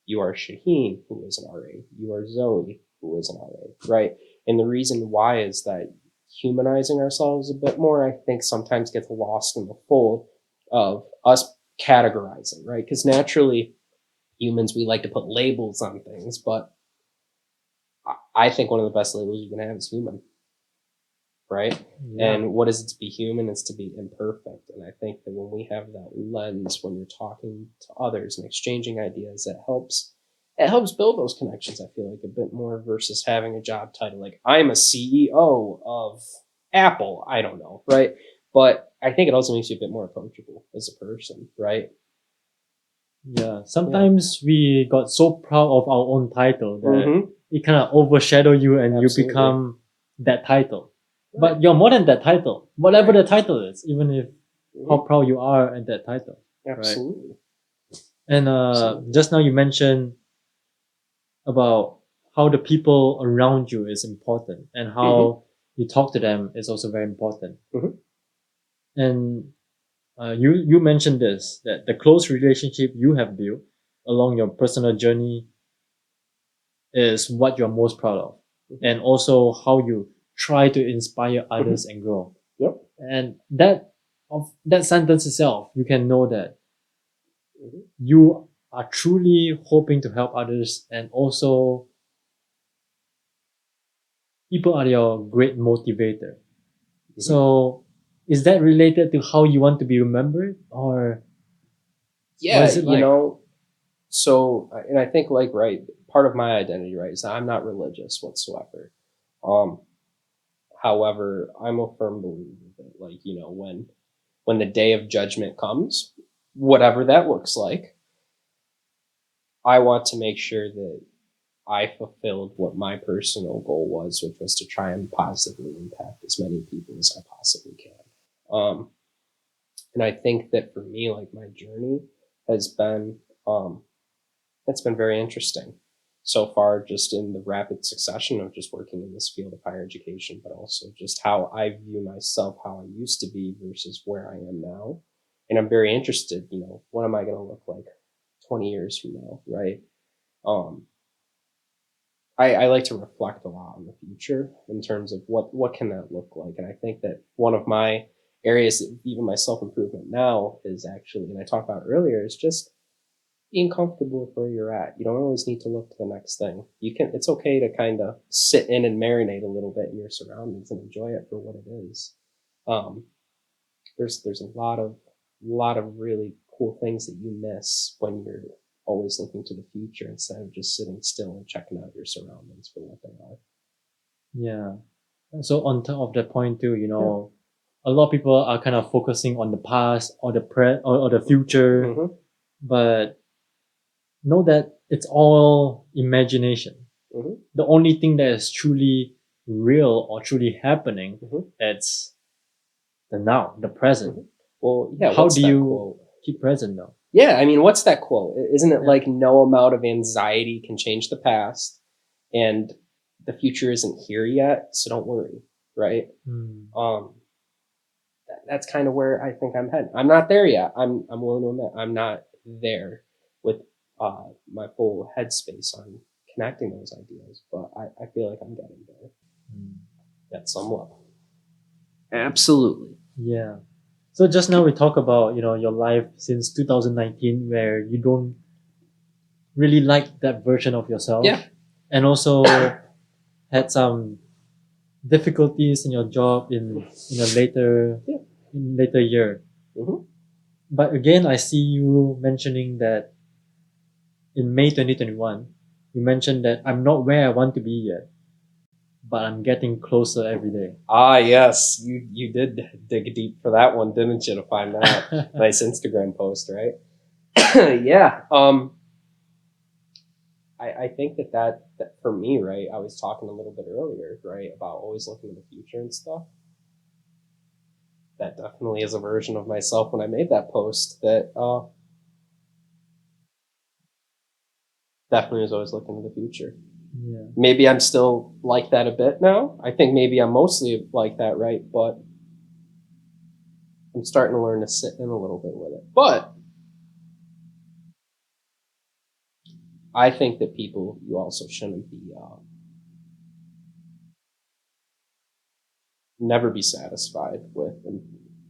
You are Shaheen, who is an RA. You are Zoe, who is an RA, right? And the reason why is that humanizing ourselves a bit more, I think, sometimes gets lost in the fold of us categorizing, right? Because naturally, humans, we like to put labels on things, but I think one of the best labels you can have is human, right? Yeah. And what is it to be human is to be imperfect. And I think that when we have that lens, when you're talking to others and exchanging ideas, it helps build those connections, I feel like, a bit more, versus having a job title like I'm a CEO of Apple. I don't know, right? But I think it also makes you a bit more approachable as a person, right? Yeah, sometimes we got so proud of our own title that Mm-hmm. it kind of overshadow you and Absolutely. you become that title. Right. But you're more than that title, whatever Right. the title is, even if how proud you are at that title. Absolutely. And Absolutely. just now you mentioned about how the people around you is important and how you talk to them is also very important. Mhm. And you mentioned this, that the close relationship you have built along your personal journey is what you're most proud of, and also how you try to inspire others and grow. Yep. And that sentence itself, you can know that Mhm. you are truly hoping to help others, and also people are your great motivator. So is that related to how you want to be remembered, or Yeah, is it like so, and I think, like, right, part of my identity, right, is that I'm not religious whatsoever. Um, However, I'm a firm believer that, like, when the day of judgment comes, whatever that looks like, I want to make sure that I fulfilled what my personal goal was, which was to try and positively impact as many people as I possibly can. Um, and I think that for me, like, my journey has been, it's been very interesting. so far, just in the rapid succession of just working in this field of higher education, but also just how I view myself, how I used to be versus where I am now. And I'm very interested, what am I going to look like 20 years from now, right? I like to reflect a lot on the future in terms of what can that look like. And I think that one of my areas, even my self-improvement now, is actually, and I talked about earlier, is just being comfortable with where you're at. You don't always need to look to the next thing. It's okay to kind of sit in and marinate a little bit in your surroundings and enjoy it for what it is. There's a lot of really cool things that you miss when you're always looking to the future instead of just sitting still and checking out your surroundings for what they are. Yeah. So on top of that point too, a lot of people are kind of focusing on the past or the or the future, Mm-hmm. but know that it's all imagination. Mm-hmm. The only thing that is truly real or truly happening, Mm-hmm. it's the now, the present. Mm-hmm. Well, yeah. How what's do that you quote? keep present though? Yeah, I mean, what's that quote? Isn't it Yeah. like no amount of anxiety can change the past, and the future isn't here yet, so don't worry, right? That's kind of where I think I'm heading. I'm not there yet. I'm willing to admit I'm not there with my full headspace on connecting those ideas, but I feel like I'm getting there at some level. Absolutely. Yeah. So just now we talk about, your life since 2019 where you don't really like that version of yourself. Yeah. And also had some difficulties in your job in a later year. Mm-hmm. But again, I see you mentioning that in May 2021, you mentioned that I'm not where I want to be yet, but I'm getting closer every day. Ah, yes, you did dig deep for that one, didn't you? To find that nice Instagram post, right? Yeah. I think that for me, right, I was talking a little bit earlier, right, about always looking to the future and stuff. That definitely is a version of myself when I made that post that definitely was always looking to the future. Yeah. Maybe I'm still like that a bit now. I think maybe I'm mostly like that, right? But I'm starting to learn to sit in a little bit with it. But I think that you also shouldn't be, never be satisfied with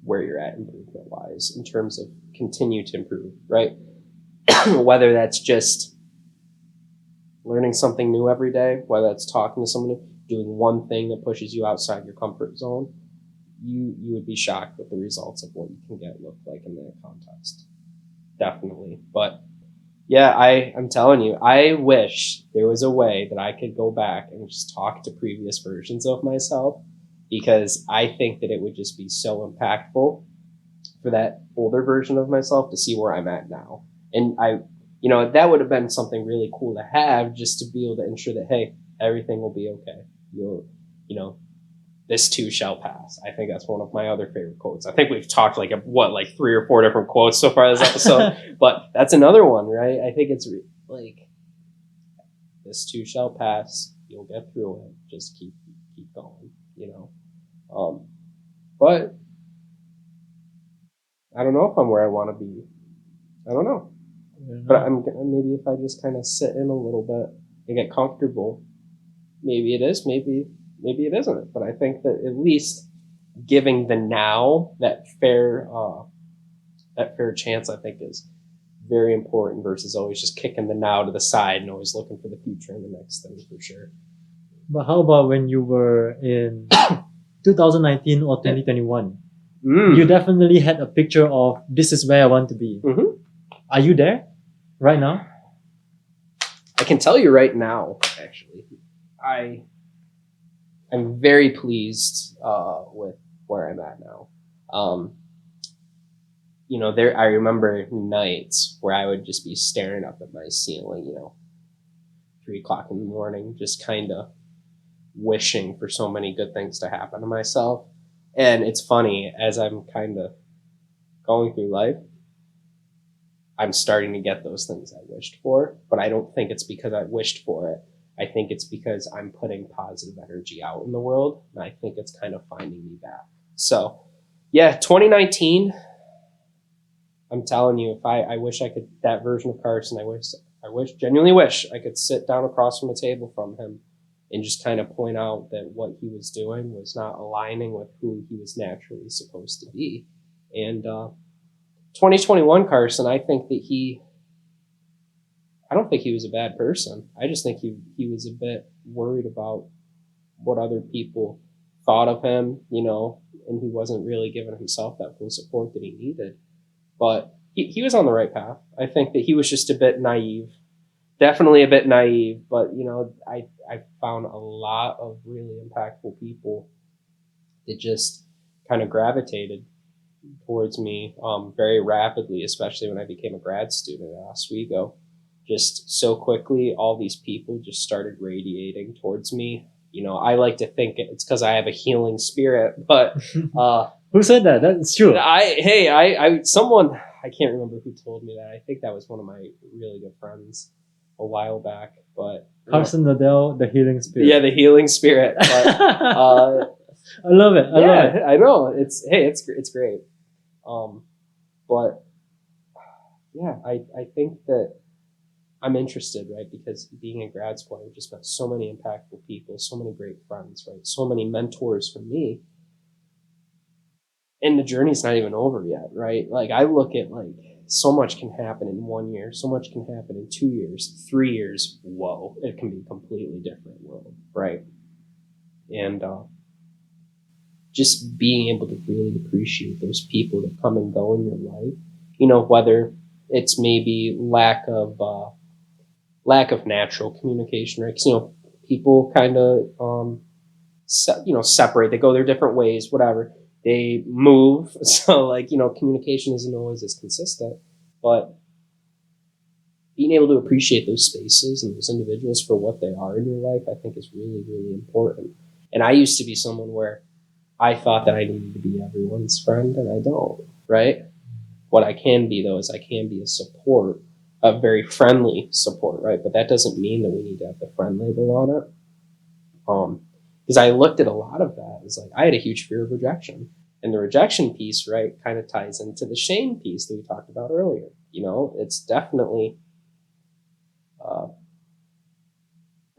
where you're at improvement wise in terms of continue to improve, right? Whether that's just learning something new every day, whether that's talking to someone new, doing one thing that pushes you outside your comfort zone, you would be shocked with the results of what you can look like in that context. Definitely. But yeah, I'm telling you, I wish there was a way that I could go back and just talk to previous versions of myself, because I think that it would just be so impactful for that older version of myself to see where I'm at now. And that would have been something really cool to have, just to be able to ensure that, hey, everything will be okay. This too shall pass. I think that's one of my other favorite quotes. I think we've talked like 3 or 4 different quotes so far this episode, but that's another one, right? I think it's like, this too shall pass. You'll get through it. Just keep going, But I don't know if I'm where I want to be. I don't know. But maybe if I just kind of sit in a little bit and get comfortable, maybe it is, maybe it isn't. But I think that at least giving the now that fair chance, I think, is very important versus always just kicking the now to the side and always looking for the future and the next thing, for sure. But how about when you were in 2019 or 2021? You definitely had a picture of this is where I want to be. Mm-hmm. Are you there right now? I can tell you right now, actually, I'm very pleased with where I'm at now. I remember nights where I would just be staring up at my ceiling, 3:00 in the morning, just kind of wishing for so many good things to happen to myself. And it's funny, as I'm kind of going through life, I'm starting to get those things I wished for, but I don't think it's because I wished for it. I think it's because I'm putting positive energy out in the world, and I think it's kind of finding me back. So, yeah, 2019. I'm telling you, if I wish I could, that version of Carson, genuinely wish I could sit down across from a table from him and just kind of point out that what he was doing was not aligning with who he was naturally supposed to be. And 2021 Carson, I don't think he was a bad person. I just think he was a bit worried about what other people thought of him, and he wasn't really giving himself that full support that he needed. But he was on the right path. I think that he was just a bit naive, definitely a bit naive. But I found a lot of really impactful people that just kind of gravitated towards me very rapidly, especially when I became a grad student at Oswego. Just so quickly, all these people just started radiating towards me. I like to think it's because I have a healing spirit, but Who said that? That's true. Someone, I can't remember who told me that. I think that was one of my really good friends a while back. But Carson Nedell, the healing spirit. Yeah, the healing spirit. But, I love it. I love it. I know. It's great. But yeah, I think that I'm interested, right? Because being in grad school, I just met so many impactful people, so many great friends, right? So many mentors for me. And the journey's not even over yet, right? Like I look at so much can happen in 1 year, so much can happen in 2 years, 3 years. Whoa, it can be a completely different world, right? And just being able to really appreciate those people that come and go in your life, whether it's maybe lack of natural communication, right? Because people kind of separate. They go their different ways, whatever. They move, so communication isn't always as consistent. But being able to appreciate those spaces and those individuals for what they are in your life, I think is really, really important. And I used to be someone where I thought that I needed to be everyone's friend, and I don't, right? What I can be, though, is I can be a support, a very friendly support, right? But that doesn't mean that we need to have the friend label on it. Because I looked at a lot of that. It's like I had a huge fear of rejection. And the rejection piece, right, kind of ties into the shame piece that we talked about earlier. It's definitely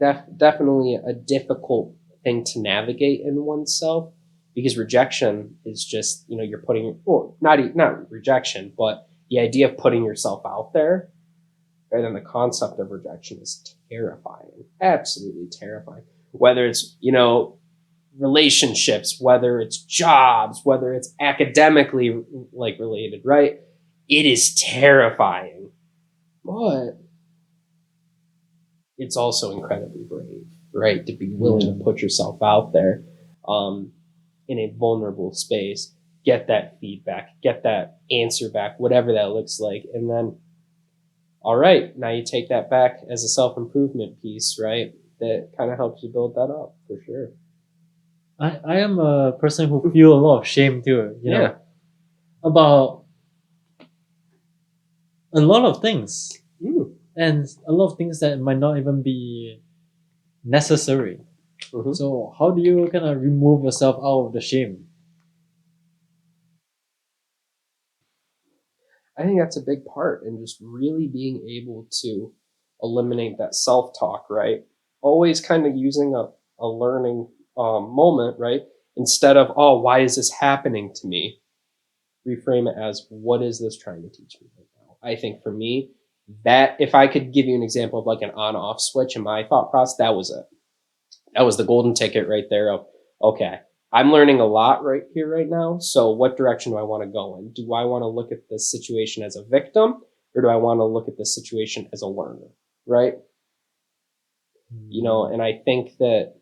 definitely a difficult thing to navigate in oneself, because rejection is just, you're putting, well, not rejection, but the idea of putting yourself out there, and then the concept of rejection is terrifying, absolutely terrifying. Whether it's, relationships, whether it's jobs, whether it's academically related, right? It is terrifying, but it's also incredibly brave, right? To be willing to put yourself out there in a vulnerable space, get that feedback, get that answer back, whatever that looks like. And then, all right, now you take that back as a self-improvement piece, right? That kind of helps you build that up, for sure. I am a person who feel a lot of shame too, you know, about a lot of things. And a lot of things that might not even be necessary. Mm-hmm. So how do you kind of remove yourself out of the shame? I think that's a big part in just really being able to eliminate that self-talk, right? Always kind of using a learning moment, right? Instead of, oh, why is this happening to me? Reframe it as, what is this trying to teach me right now? I think for me, that if I could give you an example of an on-off switch in my thought process, that was it. That was the golden ticket right there of, okay, I'm learning a lot right here, right now. So what direction do I want to go in? Do I want to look at this situation as a victim, or do I want to look at this situation as a learner, right? And I think that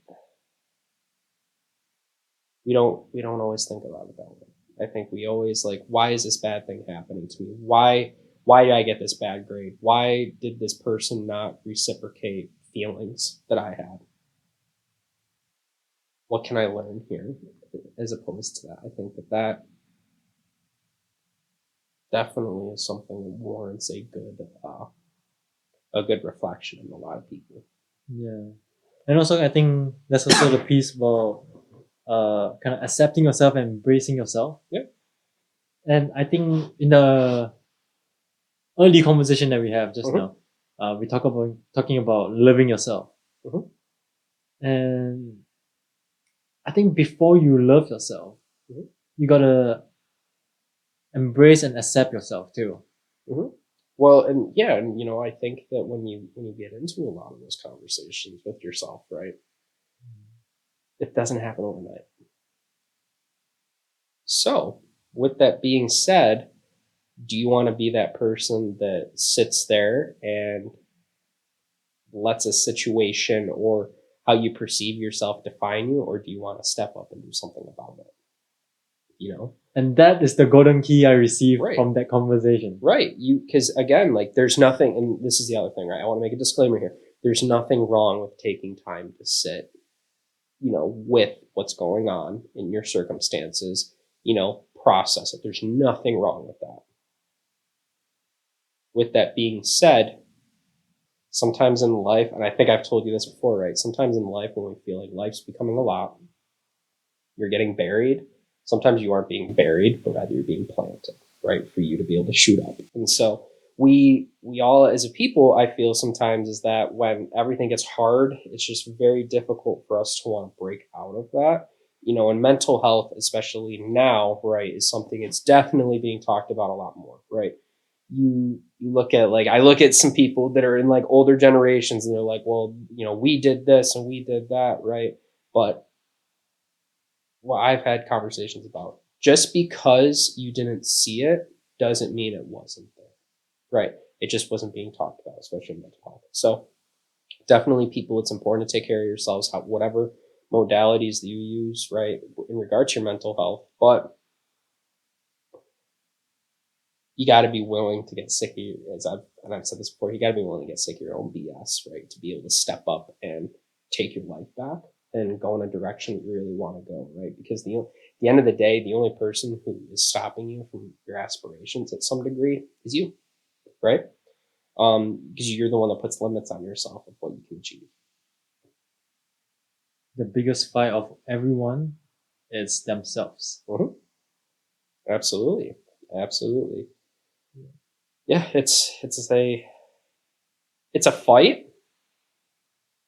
we don't always think about it that way. I think we always why is this bad thing happening to me? Why did I get this bad grade? Why did this person not reciprocate feelings that I had? What can I learn here? As opposed to that, I think that definitely is something that warrants a good reflection in a lot of people. Yeah. And also, I think that's also the piece about kind of accepting yourself and embracing yourself. Yeah. And I think in the early conversation that we have just Mhm. now, we talking about loving yourself. Mhm. And I think before you love yourself, Mhm. you gotta embrace and accept yourself too. Hmm. Well, and yeah, and I think that when you get into a lot of those conversations with yourself, right, it doesn't happen overnight. So, with that being said, do you want to be that person that sits there and lets a situation or how you perceive yourself define you, or do you want to step up and do something about it? You know, And that is the golden key I received Right. from that conversation. right? Because again, like, there's nothing, and this is the other thing, right? I want to make a disclaimer here. There's nothing wrong with taking time to sit, with what's going on in your circumstances, process it. There's nothing wrong with that. With that being said, sometimes in life, and I think I've told you this before, right? Sometimes in life, when we feel like life's becoming a lot, you're getting buried. Sometimes you aren't being buried, but rather you're being planted, right? For you to be able to shoot up. And so we all as a people, I feel sometimes, is that when everything gets hard, it's just very difficult for us to want to break out of that. And mental health, especially now, right, is something it's definitely being talked about a lot more, right? You look at, like, I look at some people that are in like older generations, and they're like, well, we did this and we did that, right? But what I've had conversations about, just because you didn't see it doesn't mean it wasn't there, right? It just wasn't being talked about, especially in mental health. So definitely, people, it's important to take care of yourselves, whatever modalities that you use, right, in regard to your mental health. But you got to be willing to get sick of I've said this before, you got to be willing to get sick of your own BS, right, to be able to step up and take your life back and go in a direction you really want to go, right? Because the end of the day, the only person who is stopping you from your aspirations at some degree is you, right? Because you're the one that puts limits on yourself of what you can achieve. The biggest fight of everyone is themselves. Mm-hmm. Absolutely, absolutely. Yeah, it's a fight,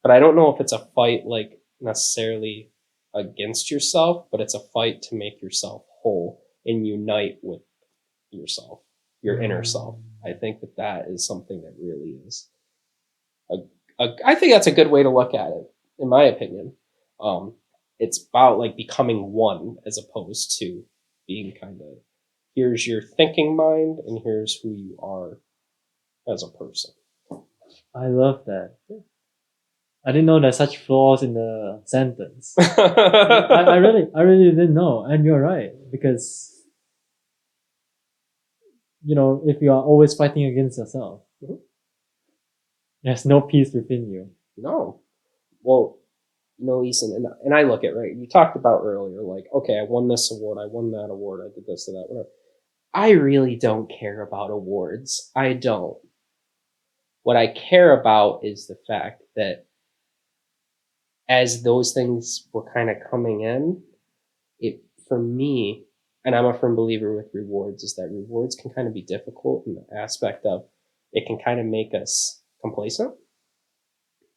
but I don't know if it's a fight like necessarily against yourself, but it's a fight to make yourself whole and unite with yourself, your inner self. I think that is something that really is I think that's a good way to look at it, in my opinion. It's about like becoming one, as opposed to being kind of, here's your thinking mind and here's who you are as a person. I love that. I didn't know there's such flaws in the sentence. I really didn't know. And you're right. Because, if you are always fighting against yourself, Mhm. there's no peace within you. No. Well, Ethan, and I look at, right, you talked about earlier, like, okay, I won this award, I won that award, I did this or that, whatever. I really don't care about awards. I don't. What I care about is the fact that as those things were kind of coming in, it, for me, and I'm a firm believer with rewards, is that rewards can kind of be difficult in the aspect of it can kind of make us complacent.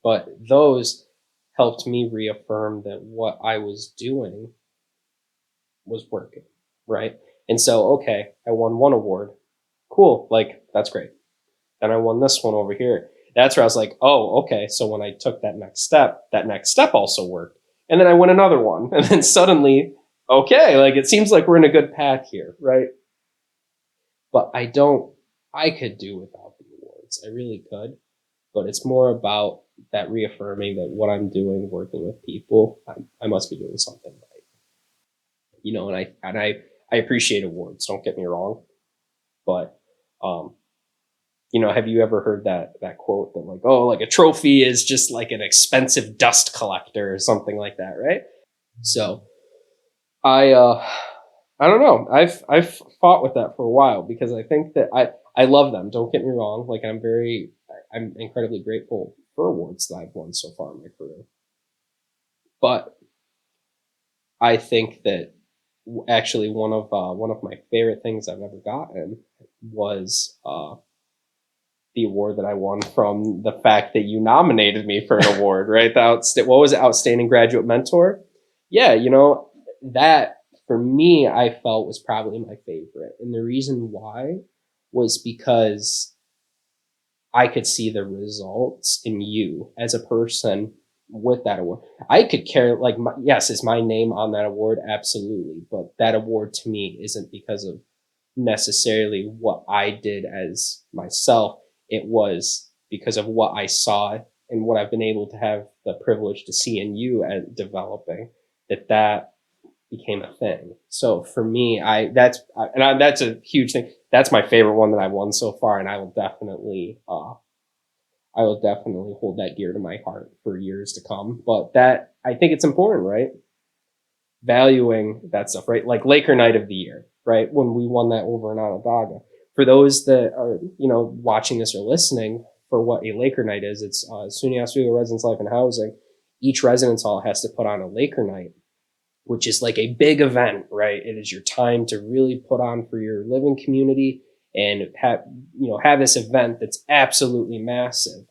But those helped me reaffirm that what I was doing was working, right? And so, okay, I won one award. Cool, like, that's great. And I won this one over here. That's where I was like, oh, okay. So when I took that next step also worked. And then I win another one. And then suddenly, okay, like, it seems like we're in a good path here, right? But I could do without the awards. I really could. But it's more about that reaffirming that what I'm doing, working with people, I must be doing something right. And I appreciate awards, don't get me wrong. But have you ever heard that quote that, like, oh, like a trophy is just like an expensive dust collector or something like that, right? So I I don't know. I've fought with that for a while because I think that I love them. Don't get me wrong. Like I'm incredibly grateful for awards that I've won so far in my career. But I think that actually one of my favorite things I've ever gotten was the award that I won from the fact that you nominated me for an award, right? What was it? Outstanding Graduate Mentor. Yeah, that for me, I felt was probably my favorite. And the reason why was because I could see the results in you as a person with that award. I could care, like, yes, is my name on that award? Absolutely. But that award to me isn't because of necessarily what I did as myself. It was because of what I saw and what I've been able to have the privilege to see in you at developing that became a thing. So for me, that's a huge thing. That's my favorite one that I've won so far. And I will definitely hold that dear to my heart for years to come. But I think it's important, right? Valuing that stuff, right? Like Laker Night of the Year, right? When we won that over in Onondaga. For those that are, watching this or listening, for what a Laker Night is, it's SUNY Oswego Residence Life and Housing. Each residence hall has to put on a Laker Night, which is like a big event, right? It is your time to really put on for your living community and have this event that's absolutely massive.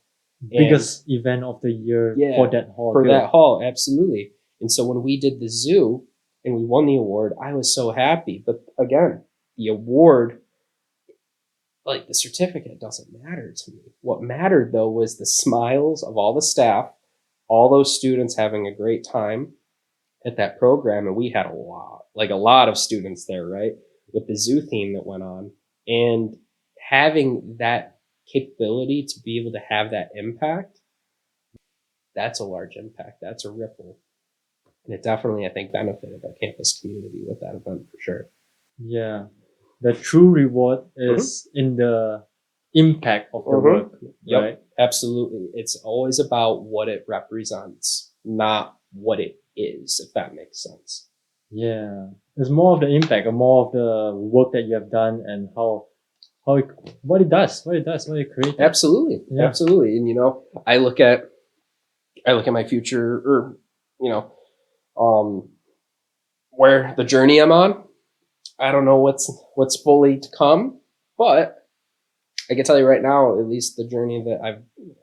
Biggest event of the year for that hall. For that hall, absolutely. And so when we did the zoo and we won the award, I was so happy. But again, the award, like the certificate, doesn't matter to me. What mattered though was the smiles of all the staff, all those students having a great time at that program. And we had a lot of students there, right? With the zoo theme that went on. And having that capability to be able to have that impact, that's a large impact. That's a ripple. And it definitely, I think, benefited our campus community with that event for sure. Yeah. The true reward is in the impact of the work. Yep, right? Absolutely. It's always about what it represents, not what it is, if that makes sense. Yeah. It's more of the impact or more of the work that you have done and what it does, what it creates. Absolutely. Yeah. Absolutely. And I look at my future or, where the journey I'm on. I don't know what's fully to come, but I can tell you right now, at least the journey that I've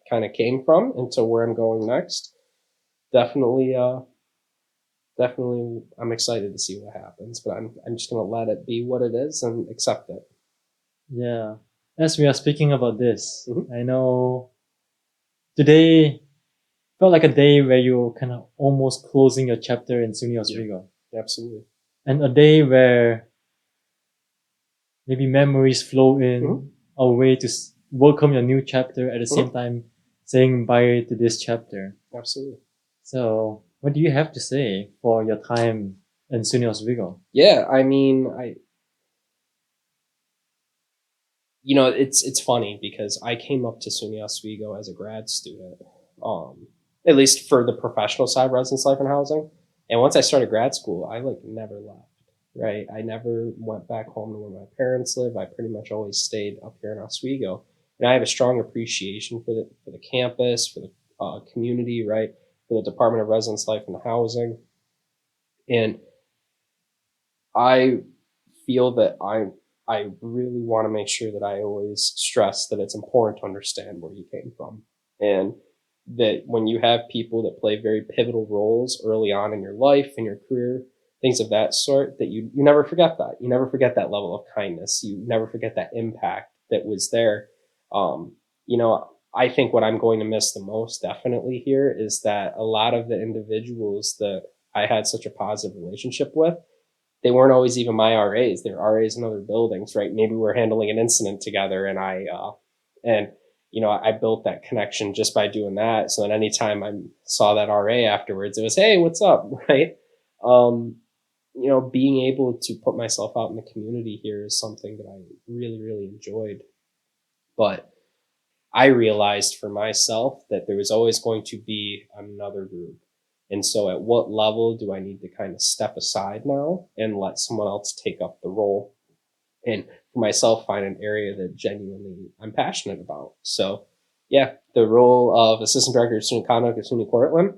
kind of came from into where I'm going next, definitely, I'm excited to see what happens, but I'm just going to let it be what it is and accept it. Yeah. As we are speaking about this, I know today felt like a day where you're kind of almost closing your chapter in SUNY Oswego. Yeah, absolutely. And a day where maybe memories flow in a way to welcome your new chapter at the same time saying bye to this chapter. Absolutely. So what do you have to say for your time in SUNY Oswego? Yeah, I mean, it's funny because I came up to SUNY Oswego as a grad student, at least for the professional side, residence life and housing. And once I started grad school, I never left, right? I never went back home to where my parents live. I pretty much always stayed up here in Oswego. And I have a strong appreciation for the campus, for the community, right? For the Department of Residence Life and Housing. And I feel that I really want to make sure that I always stress that it's important to understand where you came from. And that when you have people that play very pivotal roles early on in your life, in your career, things of that sort, that you never forget that. You never forget that level of kindness. You never forget that impact that was there. I think what I'm going to miss the most definitely here is that a lot of the individuals that I had such a positive relationship with, they weren't always even my RAs. They're RAs in other buildings, right? Maybe we're handling an incident together and I built that connection just by doing that. So that anytime I saw that RA afterwards, it was, hey, what's up? Right. Being able to put myself out in the community here is something that I really, really enjoyed. But I realized for myself that there was always going to be another group. And so at what level do I need to kind of step aside now and let someone else take up the role? And for myself, find an area that genuinely I'm passionate about. So yeah, the role of assistant director of student conduct at SUNY Portland,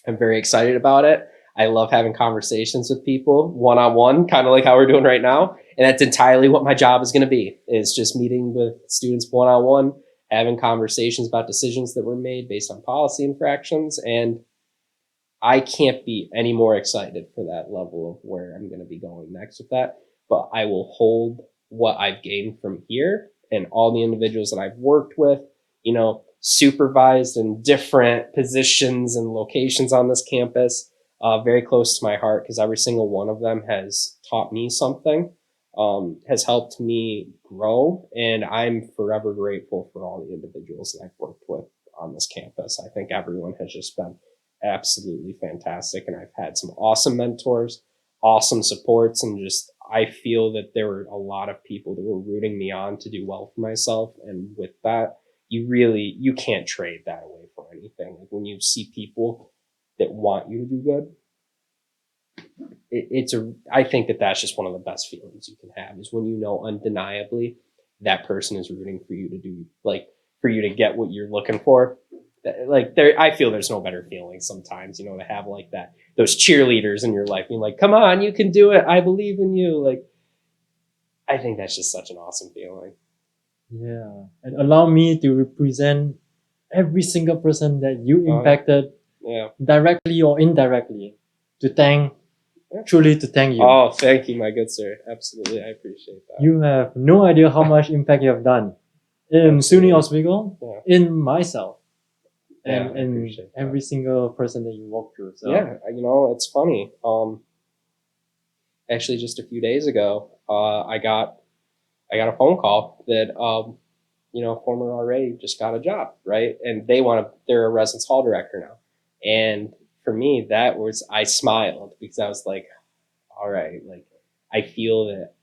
I'm very excited about it. I love having conversations with people one-on-one, kind of like how we're doing right now. And that's entirely what my job is going to be, is just meeting with students one-on-one, having conversations about decisions that were made based on policy infractions. And I can't be any more excited for that level of where I'm going to be going next with that. But I will hold what I've gained from here and all the individuals that I've worked with, supervised in different positions and locations on this campus, very close to my heart, because every single one of them has taught me something, has helped me grow. And I'm forever grateful for all the individuals that I've worked with on this campus. I think everyone has just been absolutely fantastic. And I've had some awesome mentors, awesome supports, and just, I feel that there were a lot of people that were rooting me on to do well for myself. And with that, you can't trade that away for anything. Like when you see people that want you to do good, I think that that's just one of the best feelings you can have, is when you know undeniably that person is rooting for you to do, like, for you to get what you're looking for. Like I feel there's no better feeling sometimes, to have like that, those cheerleaders in your life being like, come on, you can do it. I believe in you. Like, I think that's just such an awesome feeling. Yeah. And allow me to represent every single person that you impacted, directly or indirectly, truly to thank you. Oh, thank you, my good sir. Absolutely. I appreciate that. You have no idea how much impact you have done in SUNY Oswego, in myself, and in every single person that you walk through. So yeah, it's funny. Actually, just a few days ago, I got a phone call that former RA just got a job, right? And they're a residence hall director now. And for me, I smiled, because I was like, all right, like, I feel that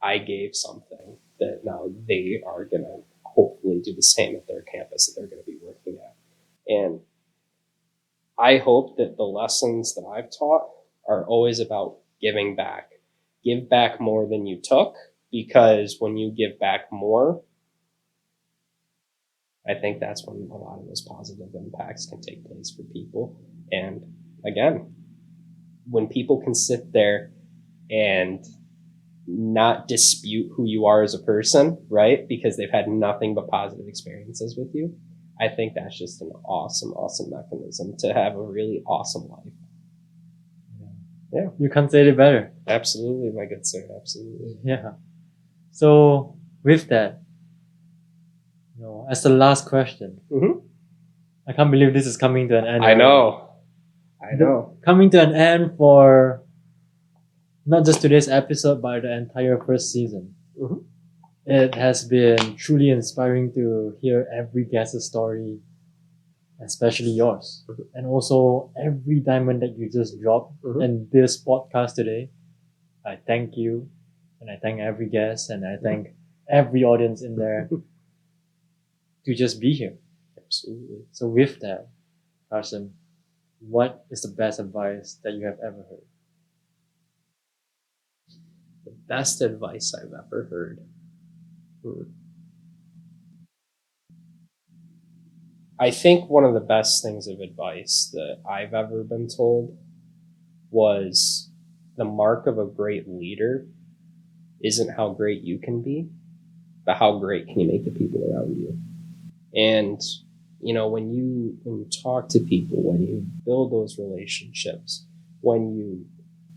I gave something that now they are going to hopefully do the same at their campus that they're going to be working at. And I hope that the lessons that I've taught are always about giving back. Give back more than you took, because when you give back more, I think that's when a lot of those positive impacts can take place for people. And again, when people can sit there and not dispute who you are as a person, right? Because they've had nothing but positive experiences with you. I think that's just an awesome, awesome mechanism to have a really awesome life. Yeah. You can't say it better. Absolutely, my good sir. Absolutely. Yeah. So with that, as the last question, I can't believe this is coming to an end. I know. Coming to an end for not just today's episode, but the entire first season. It has been truly inspiring to hear every guest's story, especially yours, and also every diamond that you just dropped in this podcast today. I thank you, and I thank every guest, and I thank every audience in there to just be here. Absolutely. So with that, Carson, what is the best advice that you have ever heard? The best advice I've ever heard. I think one of the best things of advice that I've ever been told was, the mark of a great leader isn't how great you can be, but how great can you make the people around you. And when you talk to people, when you build those relationships, when you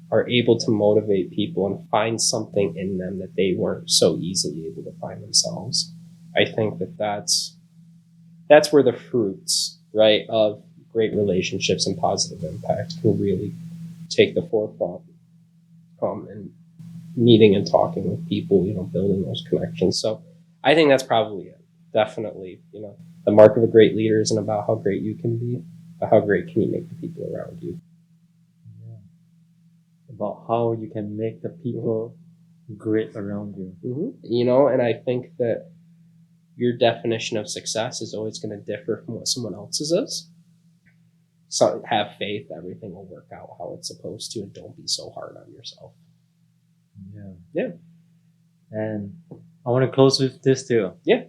are able to motivate people and find something in them that they weren't so easily able to find themselves, I think that that's where the fruits, right, of great relationships and positive impact can really take the forefront. And meeting and talking with people, building those connections. So I think that's probably it. Definitely, the mark of a great leader isn't about how great you can be, but how great can you make the people around you. Yeah. About how you can make the people great around you. And I think that your definition of success is always going to differ from what someone else's is. so have faith, everything will work out how it's supposed to, and don't be so hard on yourself. Yeah. Yeah. And I want to close with this too. Yeah.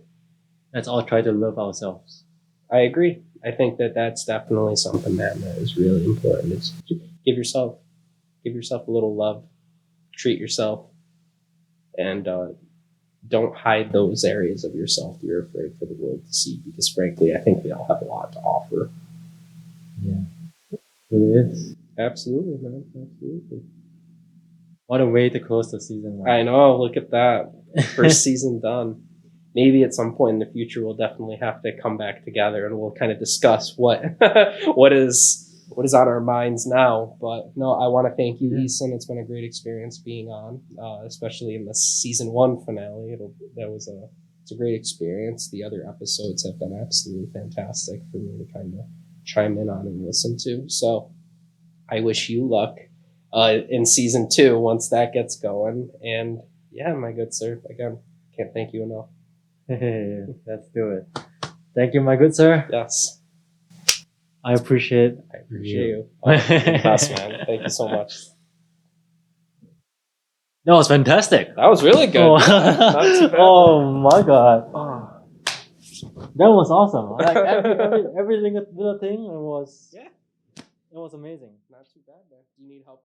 Let's all try to love ourselves. I agree. I think that that's definitely something that is really important. Is give yourself a little love, treat yourself, and don't hide those areas of yourself that you're afraid for the world to see. Because frankly, I think we all have a lot to offer. Yeah. It really is. Absolutely, man. Absolutely. What a way to close the season. I know. Look at that. First season done. Maybe at some point in the future we'll definitely have to come back together and we'll kind of discuss what what is on our minds now. But no, I want to thank you, Eason. It's been a great experience being on, especially in the season 1 finale. It's a great experience. The other episodes have been absolutely fantastic for me to kind of chime in on and listen to. So I wish you luck in season 2 once that gets going. And yeah, my good sir, again, can't thank you enough. Let's do it. Thank you, my good sir. Yes. I appreciate you. Oh, you're the best, man. Thank you so much. That was fantastic. That was really good. Oh, Not too bad. oh my god. That was awesome. Like every little thing, it was amazing. Not too bad, man. Do you need help?